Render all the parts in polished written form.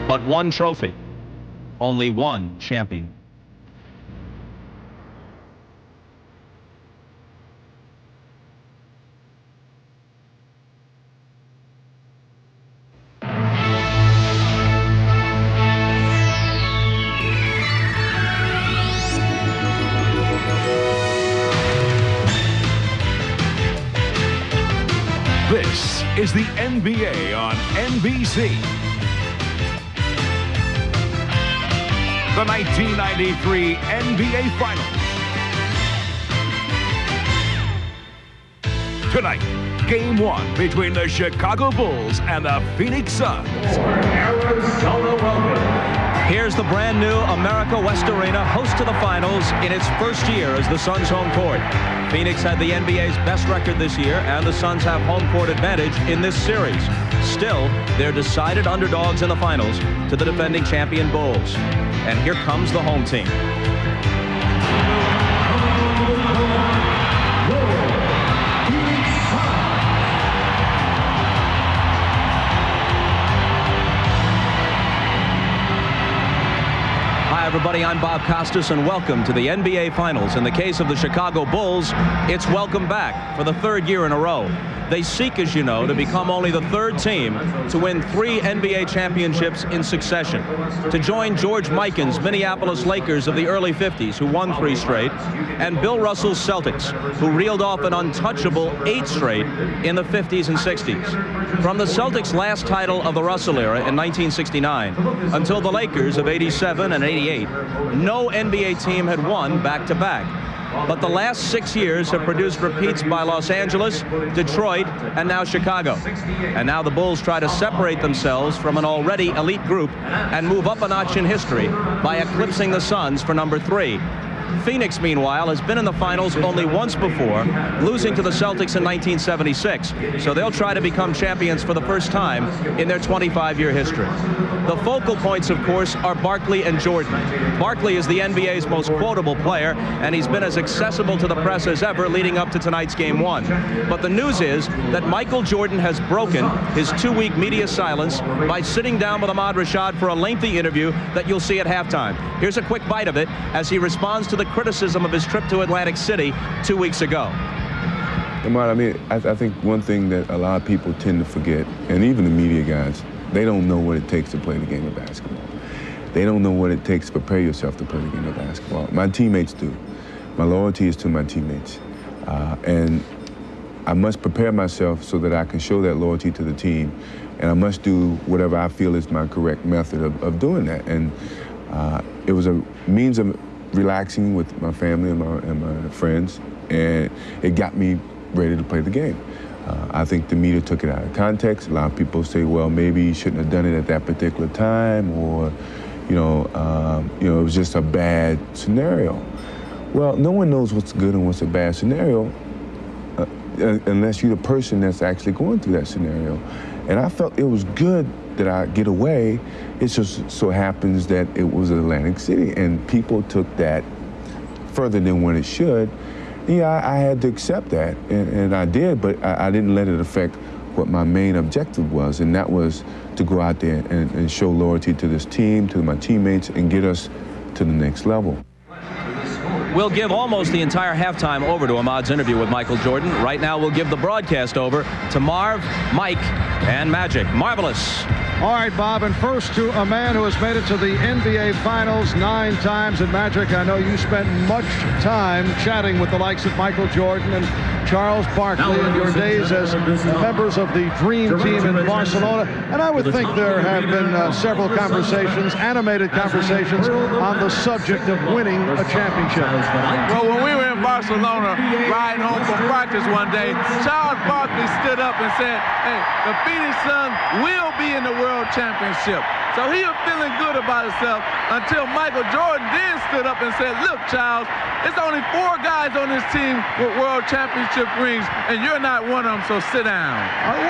but one trophy, only one champion. This is the NBA on NBC. The 1993 NBA Finals. Tonight, Game 1 between the Chicago Bulls and the Phoenix Suns. Here's the brand new America West Arena, host to the finals in its first year as the Suns' home court. Phoenix had the NBA's best record this year, and the Suns have home court advantage in this series. Still, they're decided underdogs in the finals to the defending champion Bulls. And here comes the home team. Hi, everybody. I'm Bob Costas, and welcome to the NBA Finals. In the case of the Chicago Bulls, it's welcome back for the third year in a row. They seek, as you know, to become only the third team to win 3 NBA championships in succession. To join George Mikan's Minneapolis Lakers of the early 50s, who won 3 straight, and Bill Russell's Celtics, who reeled off an untouchable 8 straight in the 50s and 60s. From the Celtics' last title of the Russell era in 1969 until the Lakers of 87 and 88, no NBA team had won back-to-back. But the last 6 years have produced repeats by Los Angeles, Detroit, and now Chicago. And now the Bulls try to separate themselves from an already elite group and move up a notch in history by eclipsing the Suns for number 3. Phoenix, meanwhile, has been in the finals only once before, losing to the Celtics in 1976. So they'll try to become champions for the first time in their 25-year history. The focal points, of course, are Barkley and Jordan. Barkley is the NBA's most quotable player, and he's been as accessible to the press as ever leading up to tonight's Game 1. But the news is that Michael Jordan has broken his 2-week media silence by sitting down with Ahmad Rashad for a lengthy interview that you'll see at halftime. Here's a quick bite of it as he responds to the criticism of his trip to Atlantic City 2 weeks ago. Ahmad, I mean, I think one thing that a lot of people tend to forget, and even the media guys, they don't know what it takes to play the game of basketball. They don't know what it takes to prepare yourself to play the game of basketball. My teammates do. My loyalty is to my teammates. And I must prepare myself so that I can show that loyalty to the team. And I must do whatever I feel is my correct method of doing that. And it was a means of relaxing with my family and my friends, and it got me ready to play the game. I think the media took it out of context. A lot of people say, well, maybe you shouldn't have done it at that particular time, or, it was just a bad scenario. Well, no one knows what's good and what's a bad scenario unless you're the person that's actually going through that scenario. And I felt it was good that I get away. It just so happens that it was Atlantic City, and people took that further than what it should. Yeah, I had to accept that, and I did, but I didn't let it affect what my main objective was, and that was to go out there and show loyalty to this team, to my teammates, and get us to the next level. We'll give almost the entire halftime over to Ahmad's interview with Michael Jordan. Right now, we'll give the broadcast over to Marv, Mike, and Magic. Marvelous. All right, Bob, and first to a man who has made it to the NBA Finals 9 times. And Magic, I know you spent much time chatting with the likes of Michael Jordan and Charles Barkley in your days as members of the Dream Team in Barcelona. And I would think there have been several conversations, animated conversations, on the subject of winning a championship. Well, when we were in Barcelona riding home from practice one day, Charles Barkley stood up and said, hey, the Phoenix Suns will be in the World Championship. So he was feeling good about himself until Michael Jordan then stood up and said, look, Charles, it's only 4 guys on this team with World Championship rings, and you're not one of them, so sit down.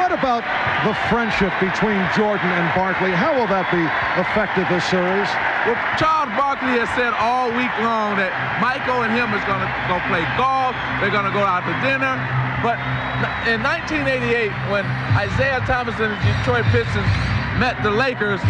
What about the friendship between Jordan and Barkley? How will that be affected this series? Well, Charles Barkley has said all week long that Michael and him is going to go play golf, they're going to go out to dinner. But in 1988, when Isaiah Thomas and the Detroit Pistons met the Lakers,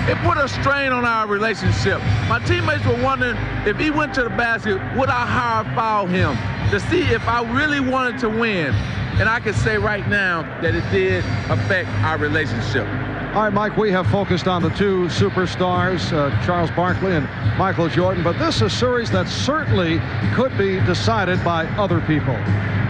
it put a strain on our relationship. My teammates were wondering if he went to the basket, would I hard foul him to see if I really wanted to win? And I can say right now that it did affect our relationship. All right, Mike, we have focused on the two superstars, Charles Barkley and Michael Jordan, but this is a series that certainly could be decided by other people.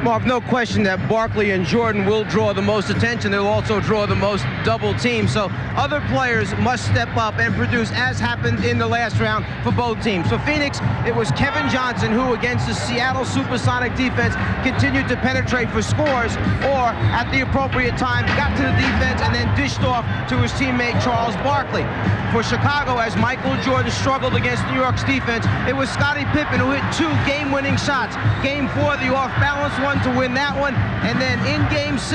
Mark, no question that Barkley and Jordan will draw the most attention. They'll also draw the most double teams. So other players must step up and produce, as happened in the last round for both teams. For Phoenix, it was Kevin Johnson who, against the Seattle Supersonic defense, continued to penetrate for scores, or at the appropriate time, got to the defense and then dished off to his teammate Charles Barkley. For Chicago, as Michael Jordan struggled against New York's defense, it was Scottie Pippen who hit 2 game-winning shots. Game 4, the off-balance one to win that one, and then in Game 6,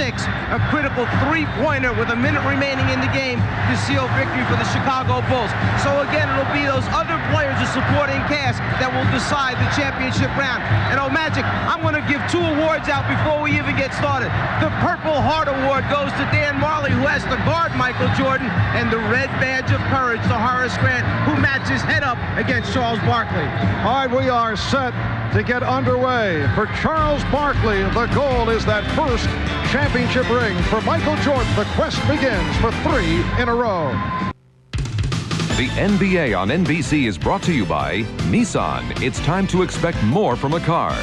a critical 3-pointer with a minute remaining in the game to seal victory for the Chicago Bulls. So again, it'll be those other players, the supporting cast, that will decide the championship round. And oh, Magic, I'm going to give 2 awards out before we even get started. The Purple Heart Award goes to Dan Marley, who has to guard Michael Jordan, and the Red Badge of Courage to Horace Grant, who matches head up against Charles Barkley. All right, we are set to get underway. For Charles Barkley, the goal is that first championship ring. For Michael Jordan, the quest begins for 3 in a row. The NBA on NBC is brought to you by Nissan. It's time to expect more from a car.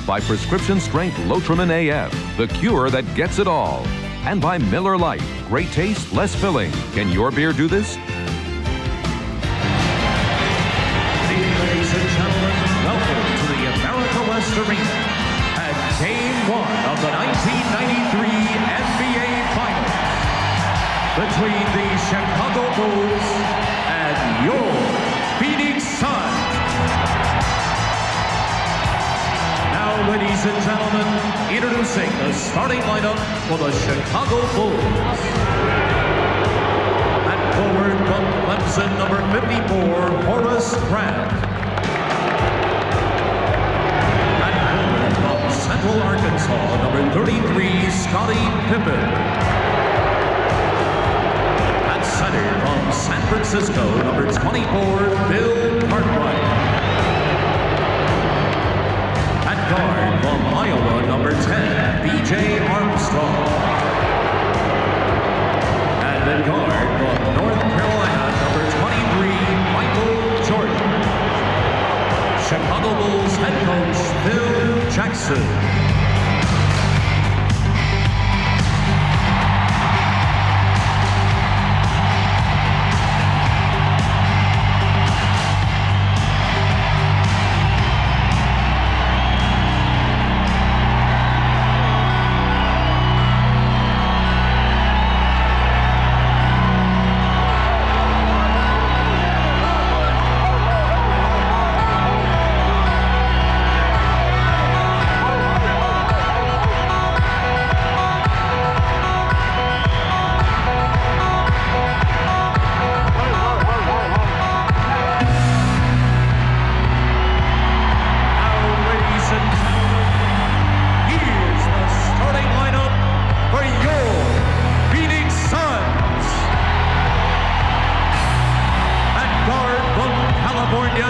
By Prescription Strength Lotrimin AF, the cure that gets it all. And by Miller Lite, great taste, less filling. Can your beer do this? Ladies and gentlemen, welcome to the America West Arena at Game 1 of the 1993 NBA Finals between the Chicago Bulls and your Phoenix Suns. Now, ladies and gentlemen, introducing the starting lineup for the Chicago Bulls. At forward from Clemson, number 54, Horace Grant. At forward from Central Arkansas, number 33, Scottie Pippen. At center from San Francisco, number 24, Bill Cartwright. At guard from Iowa, number 10, B.J. Armstrong. And at guard from North Carolina, number 23, Michael Jordan. Chicago Bulls head coach, Phil Jackson.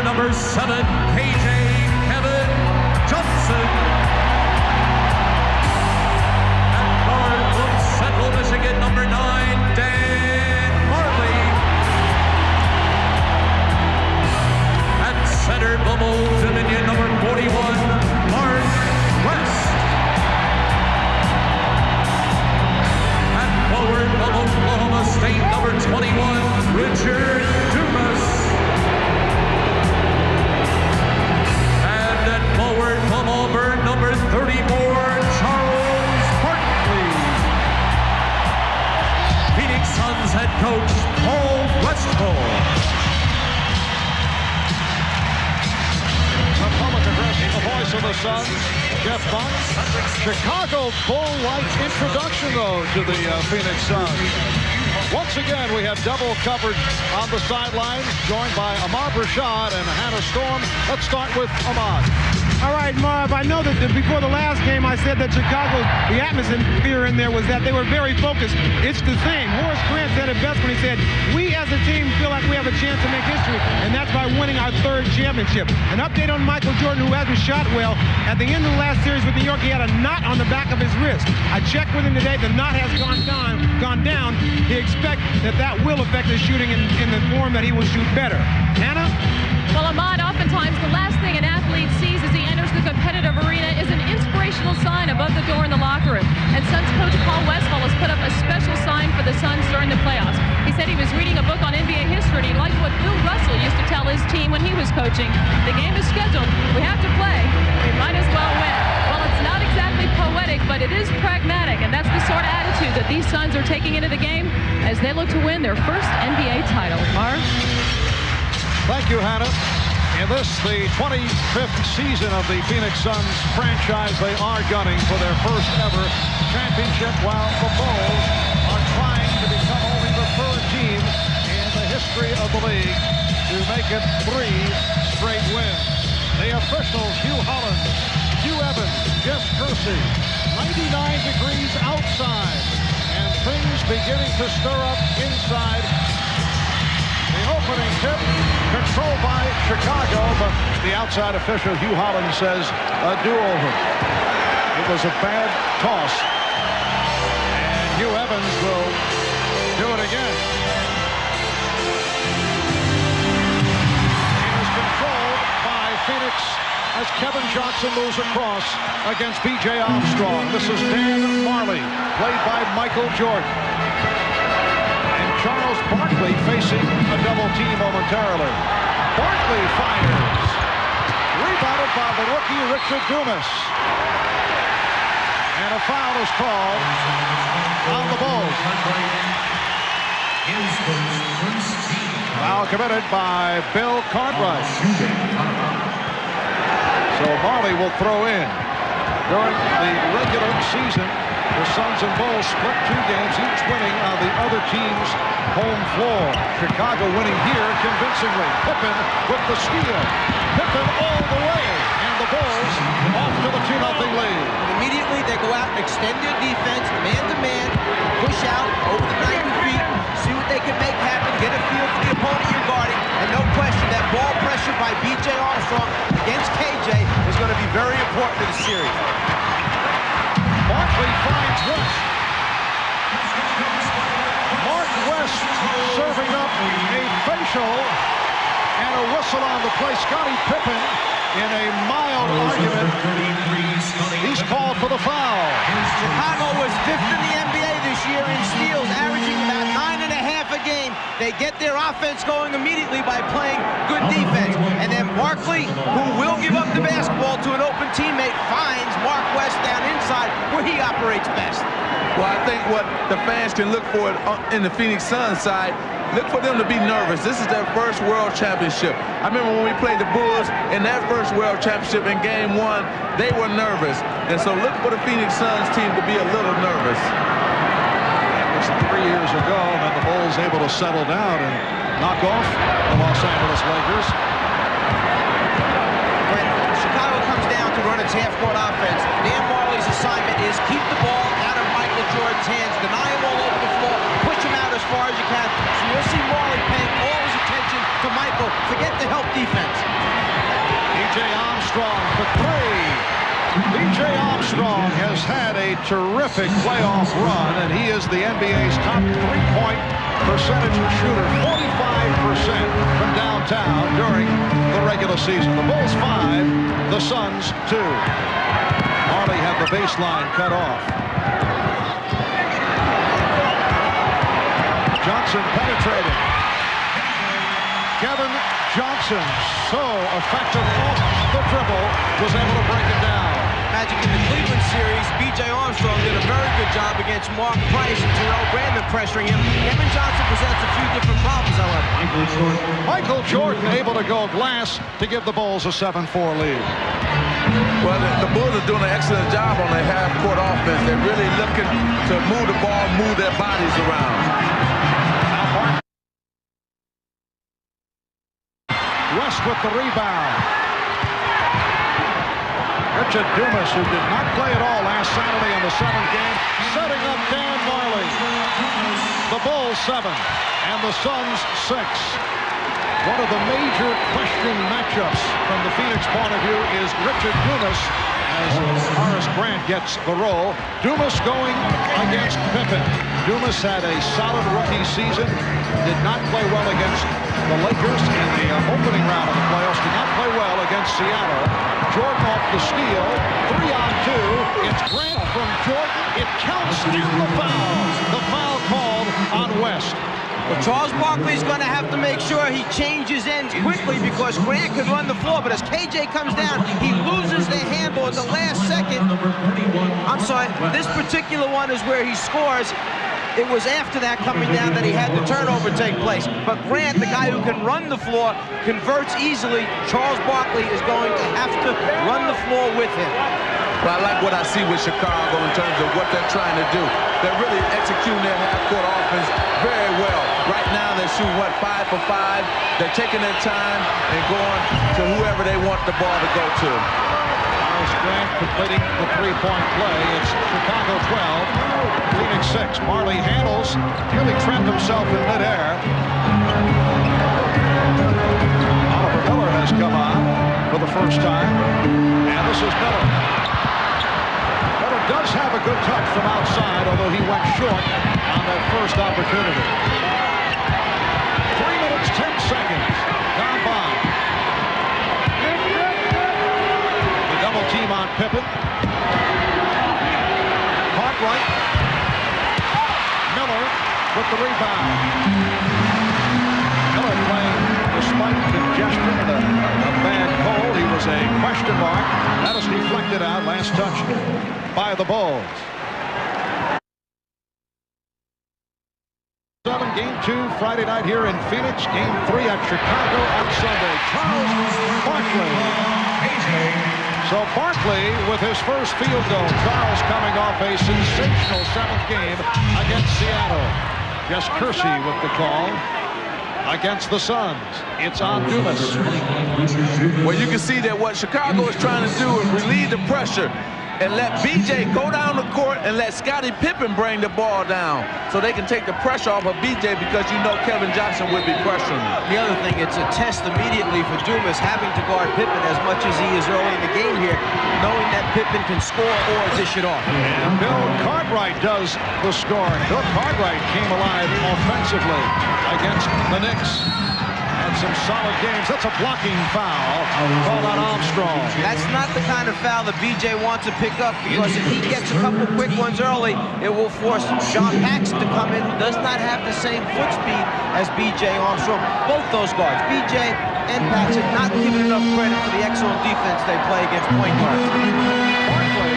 Number 7, KJ Kevin Johnson. At guard from Central Michigan, number 9, Dan Marley. At center from Old Dominion, number 41, Mark West. At forward from Oklahoma State, number 21, Richard Dumas. From Auburn, number 34, Charles Barkley. Phoenix Suns head coach, Paul Westphal. Republican Wrestling, the voice of the Suns, Jeff Buck. Chicago Bull-like introduction, though, to the Phoenix Suns. Once again, we have double coverage on the sidelines, joined by Ahmad Rashad and Hannah Storm. Let's start with Ahmad. All right, Marv, I know that before the last game I said that Chicago, the atmosphere in there was that they were very focused. It's the same. Horace Grant said it best when he said, we as a team feel like we have a chance to make history, and that's by winning our 3rd championship. An update on Michael Jordan, who hasn't shot well. At the end of the last series with New York, he had a knot on the back of his wrist. I checked with him today. The knot has gone down. He expects that will affect his shooting in the form that he will shoot better. Hannah? Well, Ahmad, oftentimes the last thing an athlete sees as he enters the competitive arena is an inspirational sign above the door in the locker room. And Suns coach Paul Westphal has put up a special sign for the Suns during the playoffs. He said he was reading a book on NBA history, and he liked what Bill Russell used to tell his team when he was coaching. The game is scheduled. We have to play. We might as well win. Well, it's not exactly poetic, but it is pragmatic, and that's the sort of attitude that these Suns are taking into the game as they look to win their first NBA title. Marv? Thank you, Hannah. In this, the 25th season of the Phoenix Suns franchise, they are gunning for their first ever championship, while the Bulls are trying to become only the 3rd team in the history of the league to make it 3 straight wins. The officials, Hugh Holland, Hugh Evans, Jeff Kersey, 99 degrees outside, and things beginning to stir up inside. The opening tip controlled by Chicago, but the outside official, Hugh Holland, says a do-over. It was a bad toss. And Hugh Evans will do it again. It is controlled by Phoenix as Kevin Johnson moves across against B.J. Armstrong. This is Dan Marley, played by Michael Jordan. Charles Barkley facing a double team momentarily. Barkley fires. Rebounded by the rookie Richard Dumas. And a foul is called on the Bulls. Foul committed by Bill Cartwright. So Marley will throw in. During the regular season, the Suns and Bulls split 2 games, each winning on the other team's home floor. Chicago winning here convincingly. Pippen with the steal. Pippen all the way. And the Bulls off to the 2-0 lead. Immediately they go out and extend their defense, man-to-man, push out over the 90 feet, see what they can make happen, get a feel for the opponent you're guarding, and no question that ball pressure by B.J. Armstrong against KJ is going to be very important in the series. Barkley finds West. Mark West serving up a facial and a whistle on the play. Scottie Pippen in a mild argument. He's called for the foul. Chicago was 5th in the NBA this year in steals, averaging about 9.5 a game. They get their offense going immediately by playing good defense. And then Barkley, who will give up the basketball to an open teammate, finds Mark West down inside where he operates best. Well, I think what the fans can look for in the Phoenix Suns side, look for them to be nervous. This is their first World Championship. I remember when we played the Bulls in that first World Championship in Game 1, they were nervous. And so look for the Phoenix Suns team to be a little nervous. That was 3 years ago, and the Bulls able to settle down and knock off the Los Angeles Lakers. When Chicago comes down to run its half-court offense, Dan Marley's assignment is keep the ball out of Michael Jordan's hands, deny him all over the floor, push him out as far as you can. So you'll see Marley paying all his attention to Michael. Forget the help defense. B.J. Armstrong for 3. B.J. Armstrong has had a terrific playoff run, and he is the NBA's top 3-point percentage shooter, 45% from downtown during the regular season. The Bulls 5, the Suns 2. Marley had the baseline cut off. Johnson penetrating. Kevin Johnson, so effective off the dribble, was able to break it down. Magic in the Cleveland series, B.J. Armstrong did a very good job against Mark Price and Terrell Brandon pressuring him. Kevin Johnson presents a few different problems, however. Michael Jordan able to go glass to give the Bulls a 7-4 lead. Well, the Bulls are doing an excellent job on their half-court offense. They're really looking to move the ball, move their bodies around. West with the rebound. Richard Dumas, who did not play at all last Saturday in the 7th game, setting up Dan Marley. The Bulls 7 and the Suns 6. One of the major question matchups from the Phoenix point of view is Richard Dumas as Horace Grant gets the role. Dumas going against Pippen. Dumas had a solid rookie season. Did not play well against the Lakers in the opening round of the playoffs. Did not play well against Seattle. Jordan off the steal. 3-on-2. It's Grant from Jordan. It counts in the foul. The foul called on West. Well, Charles Barkley's going to have to make sure he changes ends quickly because Grant could run the floor. But as KJ comes down, he loses the handle at the last second. I'm sorry, this particular one is where he scores. It was after that coming down that he had the turnover take place. But Grant, the guy who can run the floor, converts easily. Charles Barkley is going to have to run the floor with him. Well, I like what I see with Chicago in terms of what they're trying to do. They're really executing their half-court offense very well. Right now, they're shooting, 5 for 5. They're taking their time and going to whoever they want the ball to go to. Horace Grant completing the three-point play. It's Chicago 12, Phoenix 6. Marley handles, nearly trapped himself in midair. Oliver Miller has come on for the first time. And this is Miller. Miller does have a good touch from outside, although he went short on that first opportunity. 3 minutes, 10 seconds. Gone by. The double team on Pippen. Cartwright. Miller with the rebound. Miller playing despite congestion and a bad cold. He was a question mark. That is deflected out. Last touch by the Bulls. Game 2 Friday night here in Phoenix. Game 3 at Chicago on Sunday. Charles Barkley. So Barkley with his first field goal. Charles coming off a sensational 7th game against Seattle. Jess Kersey with the call against the Suns. It's on Dumas. Well, you can see that what Chicago is trying to do is relieve the pressure and let BJ go down the court and let Scottie Pippen bring the ball down so they can take the pressure off of BJ because you know Kevin Johnson would be pressuring him. The other thing, it's a test immediately for Dumas having to guard Pippen as much as he is early in the game here, knowing that Pippen can score or dish it off. And Bill Cartwright does the scoring. Bill Cartwright came alive offensively against the Knicks. Had some solid games. That's a blocking foul called on Armstrong. That's not the kind of foul that BJ wants to pick up because if he gets a couple quick ones early, it will force John Paxson to come in, who does not have the same foot speed as BJ Armstrong. Both those guards, BJ and Paxson, not given enough credit for the excellent defense they play against point guards. Barkley.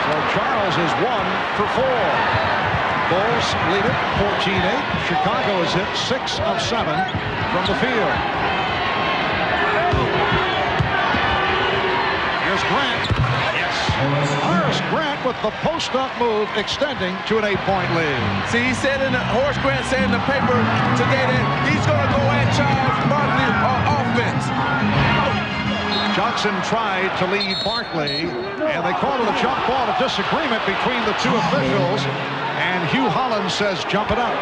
So Charles is 1 for 4. Bulls lead it 14-8. Chicago is hit 6 of 7 from the field. Here's Grant. Yes. Horace Grant with the post-up move extending to an 8-point lead. See, he said Horace Grant said in the paper today that he's going to go at Charles Barkley on offense. Johnson tried to lead Barkley, and they called it a jump ball, a disagreement between the two officials. And Hugh Holland says, jump it up.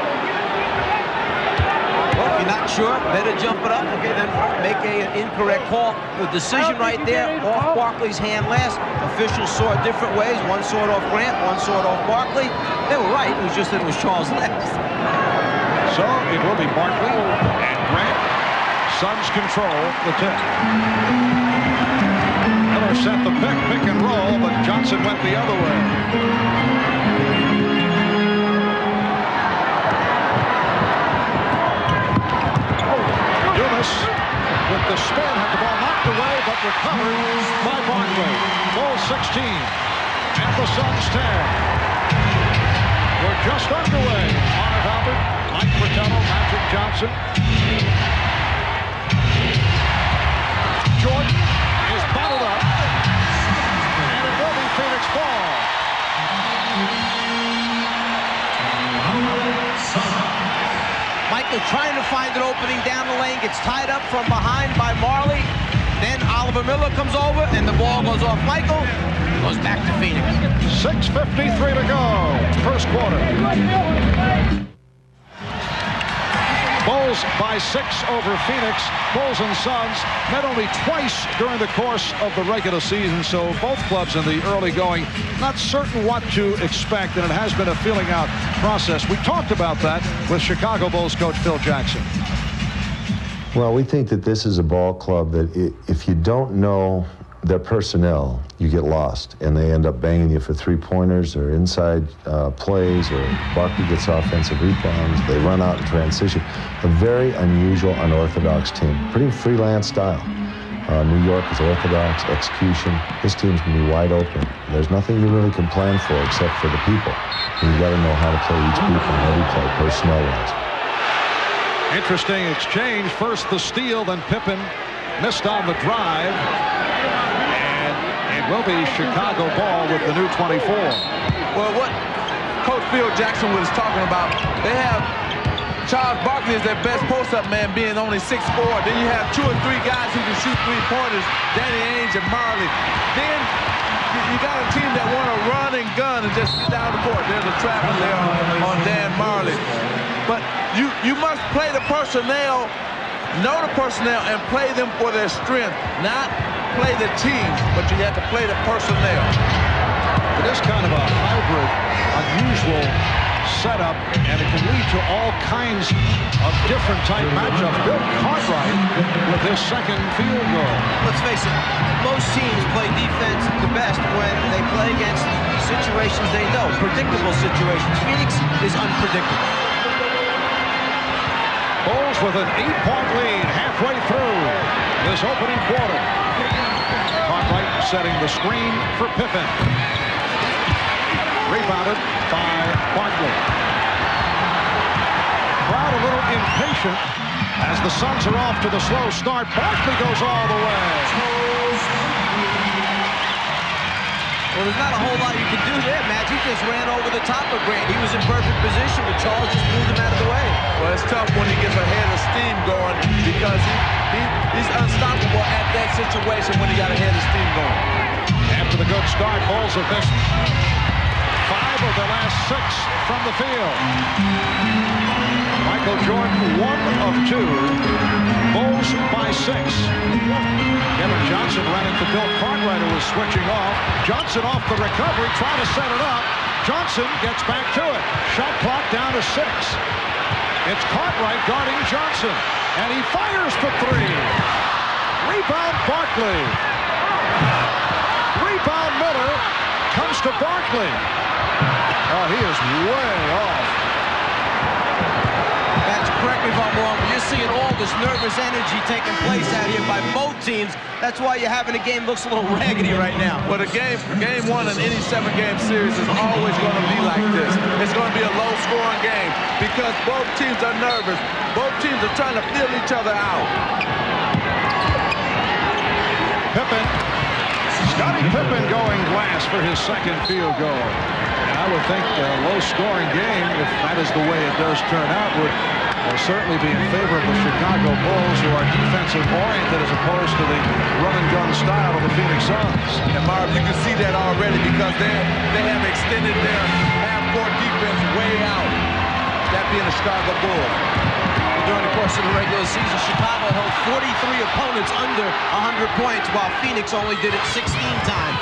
Well, if you're not sure, better jump it up. Okay, then make an incorrect call. The decision right there, off Barkley's hand last. Officials saw it different ways. One saw it off Grant, one saw it off Barkley. They were right. It was just that it was Charles left. So it will be Barkley and Grant. Suns control the tip. Miller set the pick and roll, but Johnson went the other way. With the spin, had the ball knocked away, but recovered by Barkley. Bulls 16, and the Suns 10. We're just underway. Arnold Albert, Mike Fratello, Magic Johnson. Jordan is bottled up, and it will be Phoenix ball. Michael trying to find an opening down the lane, gets tied up from behind by Marley. Then Oliver Miller comes over, and the ball goes off Michael, goes back to Phoenix. 6:53 to go, first quarter. Bulls by 6 over Phoenix. Bulls and Suns met only twice during the course of the regular season, so both clubs in the early going not certain what to expect, and it has been a feeling out process. We talked about that with Chicago Bulls coach Phil Jackson. Well, we think that this is a ball club that if you don't know their personnel, you get lost, and they end up banging you for three-pointers or inside plays, or Barkley gets offensive rebounds. They run out in transition. A very unusual, unorthodox team. Pretty freelance style. New York is orthodox, execution. This team's going to be wide open. There's nothing you really can plan for except for the people. And you've got to know how to play each people in every play, personnel-wise. Interesting exchange. First the steal, then Pippen missed on the drive. And it will be Chicago ball with the new 24. Well, what Coach Phil Jackson was talking about, they have Charles Barkley as their best post-up man, being only 6'4". Then you have 2 or 3 guys who can shoot three-pointers, Danny Ainge and Marley. Then you got a team that want to run and gun and just get down the court. There's a trap in there on Dan Marley. But you must play the personnel, know the personnel, and play them for their strength, not play the team, but you have to play the personnel. It is kind of a hybrid, unusual setup, and it can lead to all kinds of different type matchups. Bill Cartwright with his second field goal. Let's face it, most teams play defense the best when they play against situations they know, predictable situations. Phoenix is unpredictable. Bulls with an 8-point lead halfway through this opening quarter. Cartwright setting the screen for Pippen. Rebounded by Barkley. Crowd a little impatient as the Suns are off to the slow start. Barkley goes all the way. Well, there's not a whole lot you can do there, Matt. He just ran over the top of Grant. He was in perfect position, but Charles just moved him out of the way. Well, it's tough when he gets a head of steam going because he's unstoppable at that situation when he got a head of steam going. After the good start, Bulls have missed 5 of the last 6 from the field. Michael Jordan, 1 of 2. Bulls by 6. Kevin Johnson ran into Bill Cartwright, who was switching off. Johnson off the recovery, trying to set it up. Johnson gets back to it. Shot clock down to 6. It's Cartwright guarding Johnson, and he fires for 3. Rebound Barkley. Rebound Miller comes to Barkley. Oh, he is way off. That's correct me if I'm wrong, but you're seeing all this nervous energy taking place out here by both teams. That's why you're having a game looks a little raggedy right now. But a game 1 in any 7-game series is always going to be like this. It's going to be a low-scoring game because both teams are nervous. Both teams are trying to feel each other out. Scottie Pippen going glass for his second field goal. And I would think a low-scoring game, if that is the way it does turn out, would certainly be in favor of the Chicago Bulls, who are defensive-oriented as opposed to the run-and-gun style of the Phoenix Suns. And Marv, you can see that already because they have extended their half-court defense way out. That being the Chicago Bulls. During the course of the regular season, Chicago held 43 opponents under 100 points, while Phoenix only did it 16 times.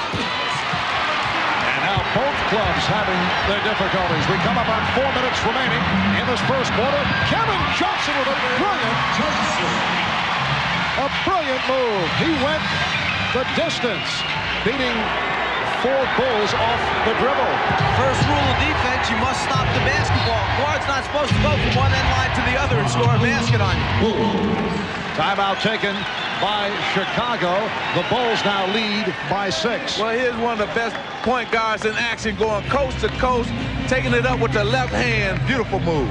And now both clubs having their difficulties. We come up on 4 minutes remaining in this first quarter. Kevin Johnson with a brilliant move. He went the distance, beating 4 Bulls off the dribble. First rule of defense, you must stop the basketball. Guard's not supposed to go from one end line to the other and score a basket on you. Timeout taken by Chicago. The Bulls now lead by 6. Well, here's one of the best point guards in action, going coast to coast, taking it up with the left hand. Beautiful move.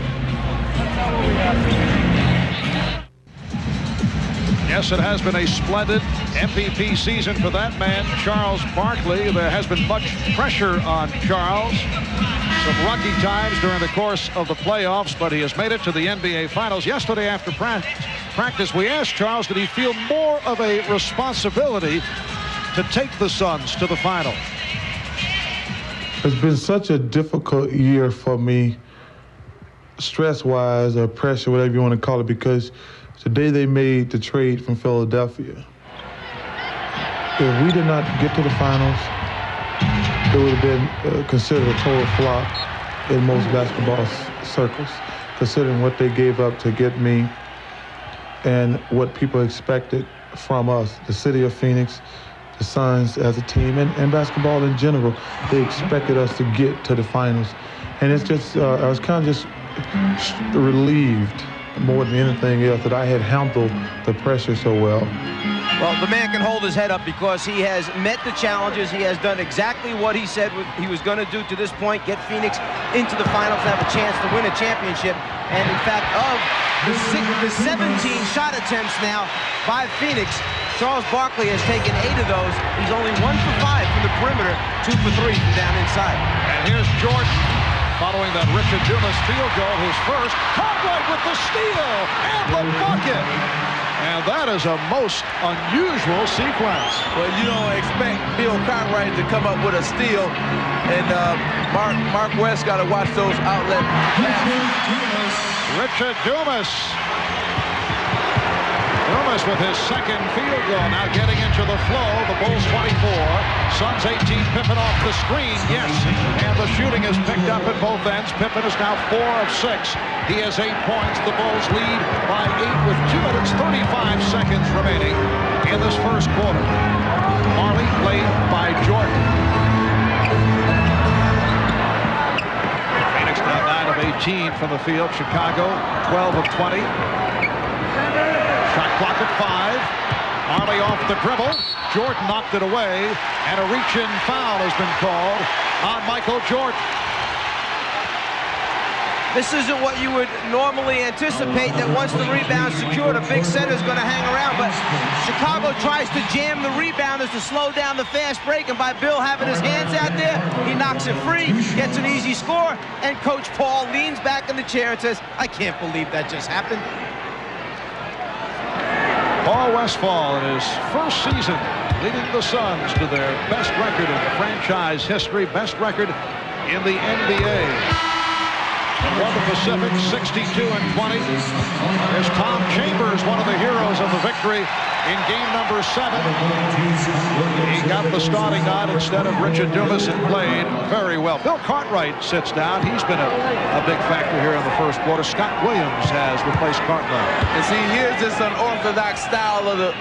Yes, it has been a splendid MVP season for that man, Charles Barkley. There has been much pressure on Charles. Some rocky times during the course of the playoffs, but he has made it to the NBA Finals. Yesterday after practice, we asked Charles, did he feel more of a responsibility to take the Suns to the finals? It's been such a difficult year for me, stress-wise or pressure, whatever you want to call it, because the day they made the trade from Philadelphia, if we did not get to the finals, it would have been considered a total flop in most basketball circles, considering what they gave up to get me and what people expected from us, the city of Phoenix, the Suns as a team, and basketball in general. They expected us to get to the finals. And it's just, I was kind of just relieved more than anything else that I had handled the pressure so well. Well, the man can hold his head up because he has met the challenges. He has done exactly what he said he was going to do to this point, get Phoenix into the finals, have a chance to win a championship. And in fact, of the 17 shot attempts now by Phoenix, Charles Barkley has taken 8 of those. He's only 1 for 5 from the perimeter, 2 for 3 from down inside. And here's Jordan following that Richard Dumas field goal, his first. Cartwright with the steal and the bucket. And that is a most unusual sequence. Well, you don't expect Bill Cartwright to come up with a steal. And Mark West got to watch those outlet passes. Richard Dumas. Dumas with his second field goal, now getting into the flow. The Bulls 24, Suns 18. Pippen off the screen, yes. And the shooting is picked up at both ends. Pippen is now 4 of 6. He has 8 points. The Bulls lead by 8 with 2 minutes 35 seconds remaining in this first quarter. Marley played by Jordan. Phoenix now 9 of 18 from the field. Chicago 12 of 20. Shot clock at 5. Marley off the dribble. Jordan knocked it away, and a reach-in foul has been called on Michael Jordan. This isn't what you would normally anticipate, that once the rebound's secured, a big center is going to hang around. But Chicago tries to jam the rebounders to slow down the fast break, and by Bill having his hands out there, he knocks it free, gets an easy score, and Coach Paul leans back in the chair and says, I can't believe that just happened. Paul Westphal in his first season leading the Suns to their best record in franchise history, best record in the NBA. Won the Pacific 62-20. There's Tom Chambers, one of the heroes of the victory in game number 7. He got the starting nod instead of Richard Dumas and played very well. Bill Cartwright sits down. He's been a big factor here in the first quarter. Scott Williams has replaced Cartwright. And see, here's this unorthodox style of the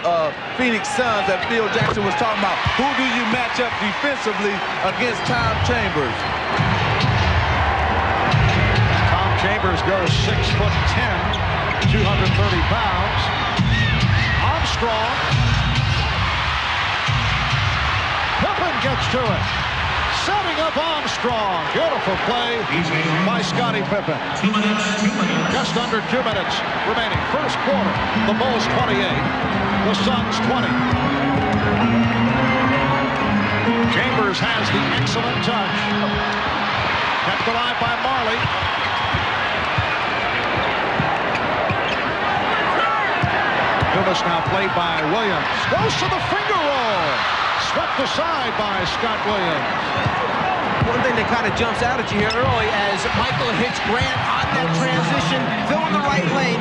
Phoenix Suns that Phil Jackson was talking about. Who do you match up defensively against Tom Chambers? Chambers goes 6'10", 230 pounds. Armstrong. Pippen gets to it. Setting up Armstrong. Beautiful play by Scottie Pippen. Just under 2 minutes remaining. First quarter. The Bulls 28. The Suns 20. Chambers has the excellent touch. Kept alive by Marley. Dumas now played by Williams. Goes to the finger roll. Swept aside by Scott Williams. One thing that kind of jumps out at you here early as Michael hits Grant on that transition, filling the right lane,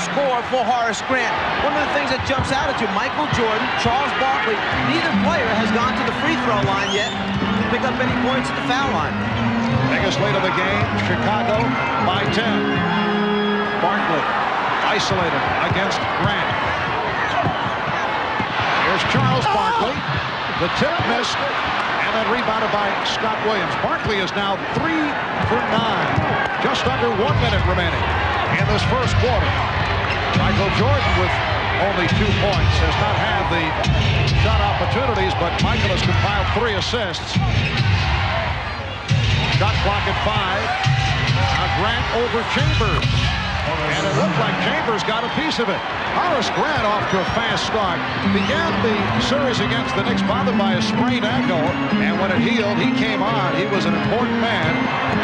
score for Horace Grant. One of the things that jumps out at you, Michael Jordan, Charles Barkley, neither player has gone to the free throw line yet to pick up any points at the foul line. Biggest lead of the game, Chicago by 10. Barkley isolated against Grant. Here's Charles Barkley. The tip missed, and then rebounded by Scott Williams. Barkley is now 3 for 9. Just under 1 minute remaining in this first quarter. Michael Jordan with only 2 points. Has not had the shot opportunities, but Michael has compiled 3 assists. Shot clock at 5. Now Grant over Chambers. And it looked like Chambers got a piece of it. Horace Grant off to a fast start. Began the series against the Knicks bothered by a sprained ankle, and when it healed, he came on. He was an important man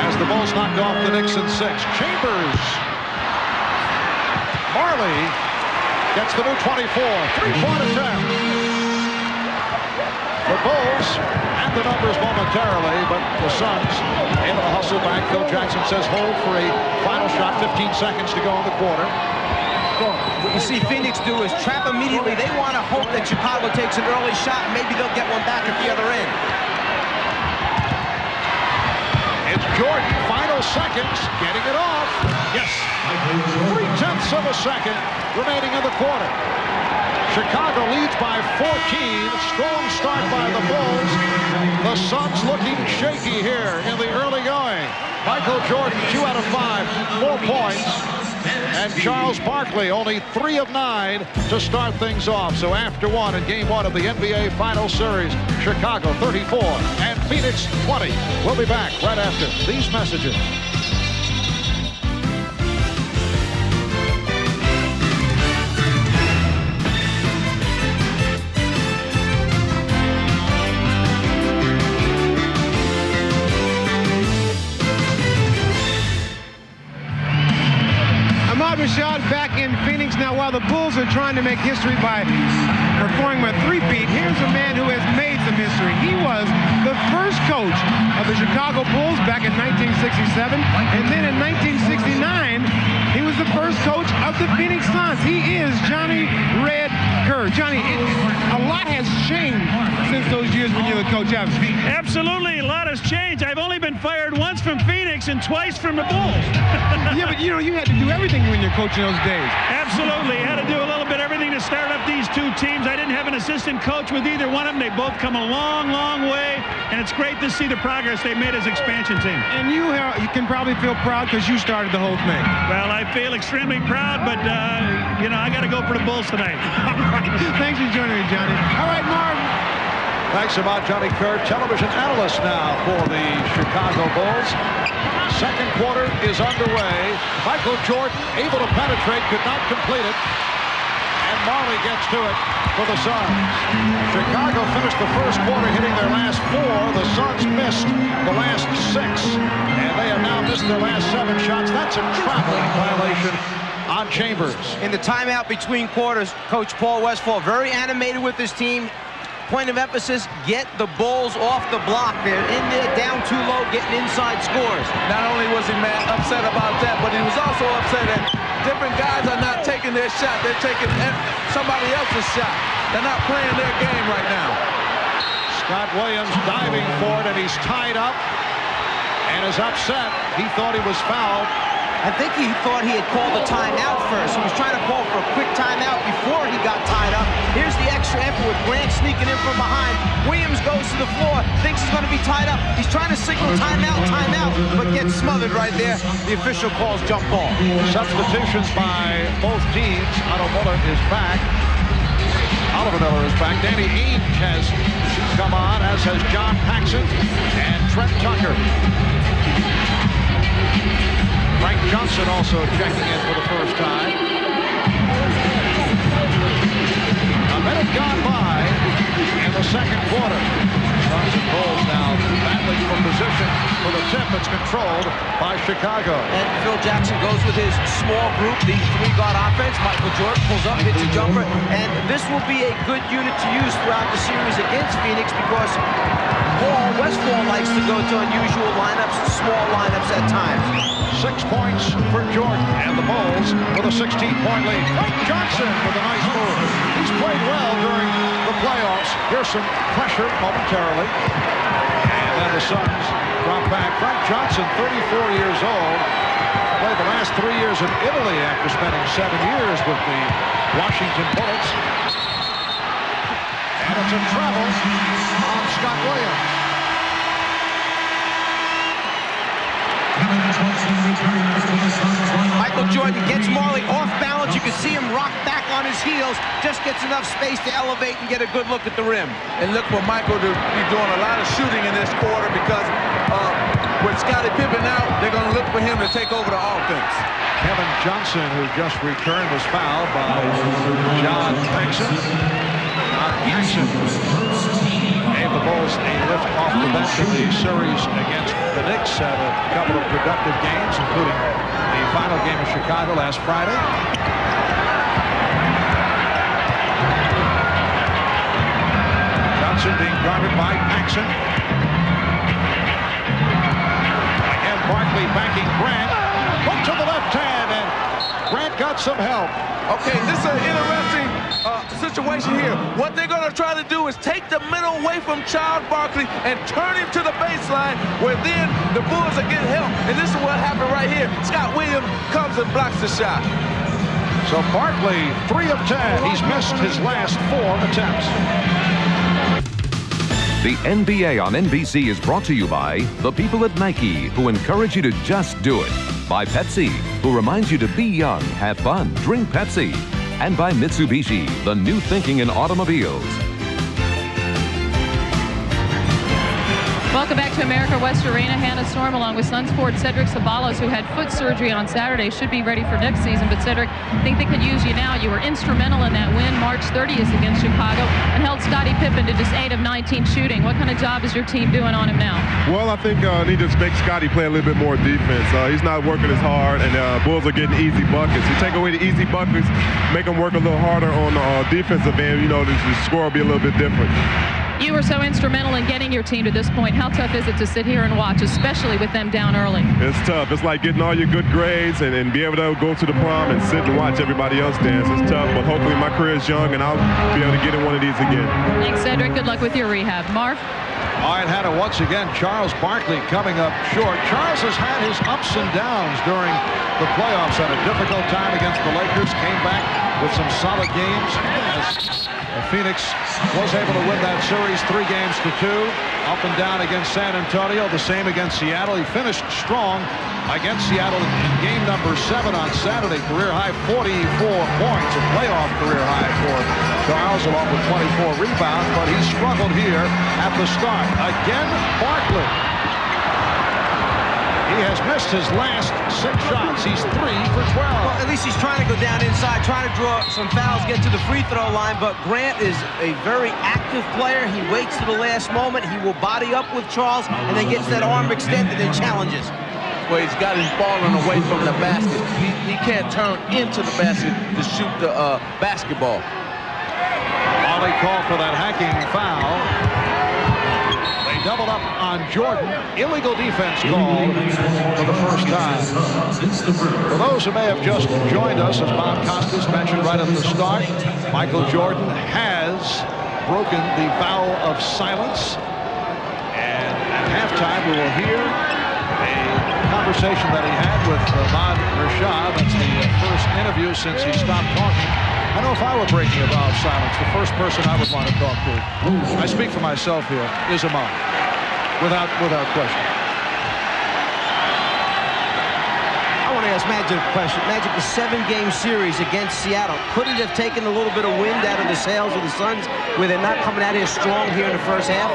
as the Bulls knocked off the Knicks in 6. Chambers. Marley gets the new 24. Three-point attempt. The Bulls and the numbers momentarily, but the Suns able to hustle back. Phil Jackson says hold for a final shot. 15 seconds to go in the quarter. What you see Phoenix do is trap immediately. They want to hope that Chicago takes an early shot, and maybe they'll get one back at the other end. It's Jordan, final seconds, getting it off. Yes. 0.3 of a second remaining in the quarter. Chicago leads by 14. Strong start by the Bulls. The Suns looking shaky here in the early going. Michael Jordan, 2 out of 5, 4 points. And Charles Barkley, only 3 of 9 to start things off. So after 1 in Game 1 of the NBA Finals Series, Chicago 34 and Phoenix 20. We'll be back right after these messages. Rashad back in Phoenix now. While the Bulls are trying to make history by performing a three-peat, here's a man who has made some history. He was the first coach of the Chicago Bulls back in 1967, and then in 1969 he was the first coach of the Phoenix Suns. He is Johnny Red Kerr. Johnny, a lot has changed since those years when you were the coach. Absolutely, a lot has changed. I've only been fired once from Phoenix and twice from the Bulls. Yeah, but you know, you had to do everything when you're coaching those days. Absolutely, had to do a little bit everything to start up these two teams. I didn't have an assistant coach with either one of them. They both come a long, long way, and it's great to see the progress they made as expansion team. And you can probably feel proud because you started the whole thing. Well, I feel extremely proud, but you know, I got to go for the Bulls tonight. Thanks for joining me, Johnny. All right, Marv. Thanks about Johnny Kerr, television analyst now for the Chicago Bulls. Second quarter is underway. Michael Jordan able to penetrate, could not complete it. And Marley gets to it for the Suns. Chicago finished the first quarter hitting their last 4. The Suns missed the last 6. And they have now missed their last 7 shots. That's a traveling violation on Chambers. In the timeout between quarters, Coach Paul Westphal very animated with his team. Point of emphasis, get the Bulls off the block. They're in there, down too low, getting inside scores. Not only was he upset about that, but he was also upset that different guys are not taking their shot. They're taking somebody else's shot. They're not playing their game right now. Scott Williams diving for it, and he's tied up and is upset. He thought he was fouled. I think he thought he had called a timeout first. He was trying to call for a quick timeout before he got tied up. Here's the extra effort with Grant sneaking in from behind. Williams goes to the floor, thinks he's going to be tied up. He's trying to signal timeout, but gets smothered right there. The official calls jump ball. Substitutions by both teams. Otto Miller is back. Oliver Miller is back. Danny Ainge has come on, as has John Paxson and Trent Tucker. Frank Johnson also checking in for the first time. A minute gone by in the second quarter. Suns and Bulls now battling for position for the tip. It's controlled by Chicago. And Phil Jackson goes with his small group, the 3-guard offense. Michael Jordan pulls up, hits a jumper, and this will be a good unit to use throughout the series against Phoenix because Paul Westphal likes to go to unusual lineups, small lineups at times. 6 points for Jordan and the Bulls with a 16-point lead. Frank Johnson with a nice move. He's played well during the playoffs. Here's some pressure momentarily. And then the Suns drop back. Frank Johnson, 34 years old, played the last 3 years in Italy after spending 7 years with the Washington Bullets. And it's a travel on Scott Williams. Michael Jordan gets Marley off balance. You can see him rock back on his heels, just gets enough space to elevate and get a good look at the rim. And look for Michael to be doing a lot of shooting in this quarter because with Scottie Pippen out, they're going to look for him to take over the offense. Kevin Johnson, who just returned, was fouled by John Paxson. John Paxson gave the Bulls a lift off the bench in the series against the Knicks. Had a couple of productive games, including the final game of Chicago last Friday. Johnson being guarded by Paxson. Again, Barkley backing Grant. Hook to the left hand, and Grant got some help. Okay, this is an interesting situation here. What they're going to try to do is take the middle away from Charles Barkley and turn him to the baseline, where then the Bulls are getting help. And this is what happened right here. Scott Williams comes and blocks the shot. So Barkley, 3 of 10. He's missed his last 4 attempts. The NBA on NBC is brought to you by the people at Nike, who encourage you to just do it. By Pepsi, who reminds you to be young, have fun, drink Pepsi. And by Mitsubishi, the new thinking in automobiles. Welcome back to America West Arena. Hannah Storm, along with Suns forward Cedric Ceballos, who had foot surgery on Saturday, should be ready for next season. But Cedric, I think they could use you now. You were instrumental in that win March 30th against Chicago and held Scottie Pippen to just 8 of 19 shooting. What kind of job is your team doing on him now? Well, I think they just make Scottie play a little bit more defense. He's not working as hard, and Bulls are getting easy buckets. You take away the easy buckets, make them work a little harder on the defensive end, you know, the score will be a little bit different. You were so instrumental in getting your team to this point. How tough is it to sit here and watch, especially with them down early? It's tough. It's like getting all your good grades and be able to go to the prom and sit and watch everybody else dance. It's tough, but hopefully my career is young and I'll be able to get in one of these again. Thanks, Cedric. Good luck with your rehab. Marv? All right, Hannah, once again, Charles Barkley coming up short. Charles has had his ups and downs during the playoffs. Had a difficult time against the Lakers. Came back with some solid games as Phoenix was able to win that series 3 games to 2. Up and down against San Antonio. The same against Seattle. He finished strong against Seattle in game number 7 on Saturday. Career high 44 points. A playoff career high for Charles, along with 24 rebounds. But he struggled here at the start. Again, Barkley. He has missed his last 6 shots. He's 3 for 12. Well, at least he's trying to go down inside, trying to draw some fouls, get to the free throw line. But Grant is a very active player. He waits to the last moment. He will body up with Charles and then gets that arm extended and challenges. Well, he's got him falling away from the basket. He can't turn into the basket to shoot the basketball. Ollie called for that hacking foul. Doubled up on Jordan. Illegal defense called for the first time. For those who may have just joined us, as Bob Costas mentioned right at the start, Michael Jordan has broken the vow of silence. And at halftime, we will hear a conversation that he had with Ahmad Rashad. That's the first interview since he stopped talking. I know if I were breaking a vow of silence, the first person I would want to talk to, I speak for myself here, is Ahmad, without question. I want to ask Magic a question. Magic, the 7-game series against Seattle, could it have taken a little bit of wind out of the sails of the Suns where they're not coming out here strong here in the first half?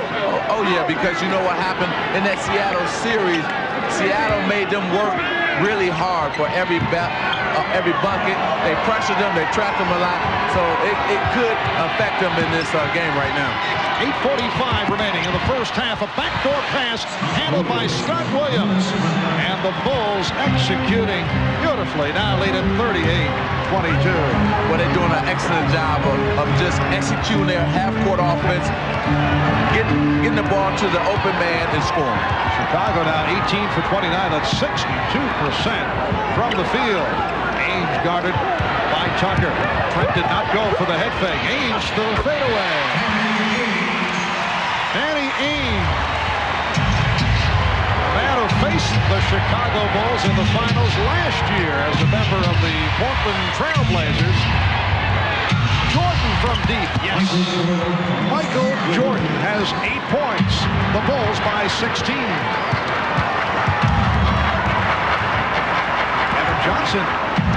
Oh yeah, because you know what happened in that Seattle series? Seattle made them work really hard for every bucket. They pressured them, they trapped them a lot, so it could affect them in this game right now. 8:45 remaining in the first half. A backdoor pass handled by Scott Williams. And the Bulls executing beautifully. Now lead at 38-22. Well, they're doing an excellent job of just executing their half-court offense, getting the ball to the open man and scoring. Chicago now 18 for 29. That's 62% from the field. Ainge guarded by Tucker. Trent did not go for the head fake. Ainge to the fadeaway. Danny Ainge, the man who faced the Chicago Bulls in the finals last year as a member of the Portland Trail Blazers. Jordan from deep, yes. Michael Jordan has 8 points. The Bulls by 16. Kevin Johnson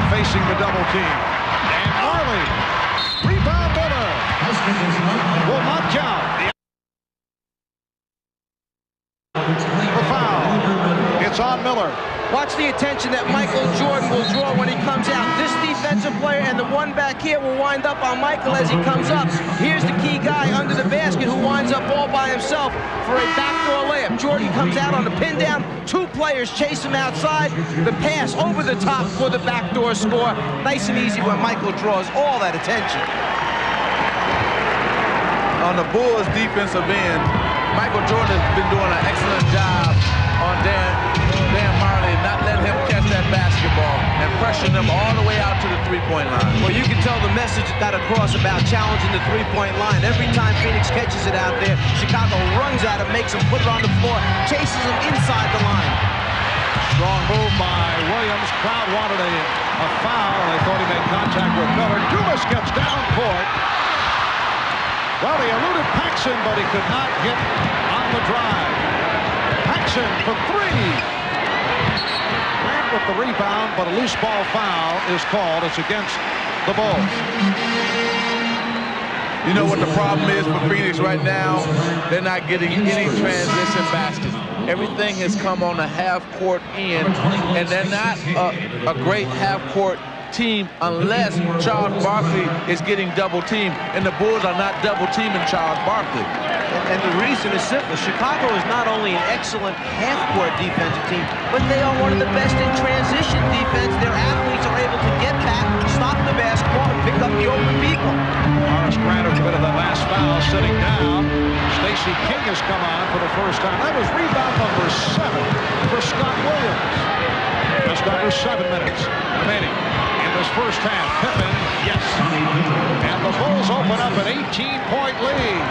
facing the double team. Dan Marley Miller. Watch the attention that Michael Jordan will draw when he comes out. This defensive player and the one back here will wind up on Michael as he comes up. Here's the key guy under the basket who winds up all by himself for a backdoor layup. Jordan comes out on the pin down. Two players chase him outside. The pass over the top for the backdoor score. Nice and easy when Michael draws all that attention. On the Bulls defensive end, Michael Jordan has been doing an excellent job on Dan Marley, not letting him catch that basketball and pressuring him all the way out to the three-point line. Well, you can tell the message got across about challenging the three-point line. Every time Phoenix catches it out there, Chicago runs at him, makes him put it on the floor, chases him inside the line. Strong move by Williams. Crowd wanted a foul. They thought he made contact with Miller. Dumas gets down court. Well, he eluded Paxson, but he could not get on the drive. Paxson for three. Grant with the rebound, but a loose ball foul is called. It's against the Bulls. You know what the problem is for Phoenix right now? They're not getting any transition baskets. Everything has come on the half-court end, and they're not a great half-court team unless Charles Barkley is getting double-teamed, and the Bulls are not double-teaming Charles Barkley. And the reason is simple. Chicago is not only an excellent half-court defensive team, but they are one of the best in transition defense. Their athletes are able to get back, stop the basketball, and pick up the open people. Horace Grant committed that last foul sitting down. Stacey King has come on for the first time. That was rebound number 7 for Scott Williams. Just under 7 minutes remaining in this first half. Pippen, yes. And the Bulls open up an 18-point lead.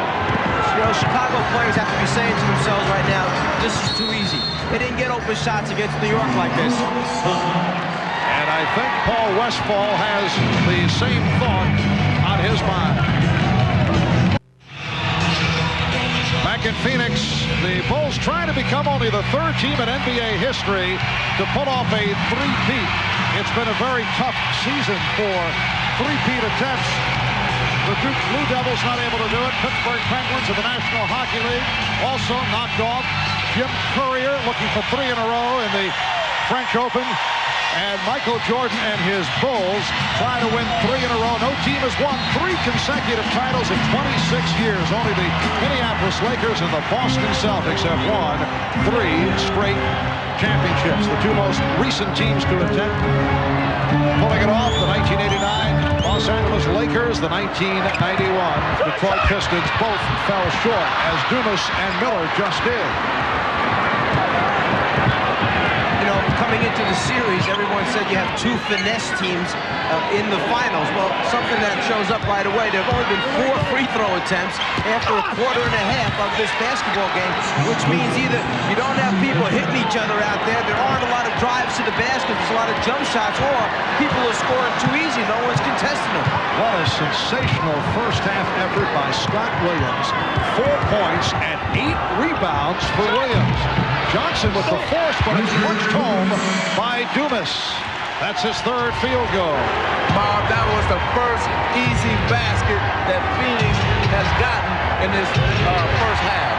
You know, Chicago players have to be saying to themselves right now, this is too easy. They didn't get open shots against New York like this. And I think Paul Westphal has the same thought on his mind. Back in Phoenix, the Bulls trying to become only the 3rd team in NBA history to pull off a three-peat. It's been a very tough season for three-peat attempts. The Duke Blue Devils not able to do it. Pittsburgh Penguins of the National Hockey League also knocked off. Jim Courier looking for 3 in a row in the French Open. And Michael Jordan and his Bulls trying to win 3 in a row. No team has won 3 consecutive titles in 26 years. Only the Minneapolis Lakers and the Boston Celtics have won 3 straight championships. The 2 most recent teams to attempt pulling it off, the 1989 Los Angeles Lakers, the 1991 Detroit Pistons, both fell short, as Dumas and Miller just did. You know, coming into the series, everyone said you have 2 finesse teams in the finals. Well, something that shows up right away, there have only been 4 free throw attempts after a quarter and a half of this basketball game, which means either you don't have people hitting each other out there aren't a lot of drives to the basket, there's a lot of jump shots, or people are scoring too easy, no one's contesting them. What a sensational first half effort by Scott Williams. 4 points and 8 rebounds for Williams. Johnson with the force, but it's punched home by Dumas. That's his 3rd field goal. Bob, that was the first easy basket that Phoenix has gotten in this first half.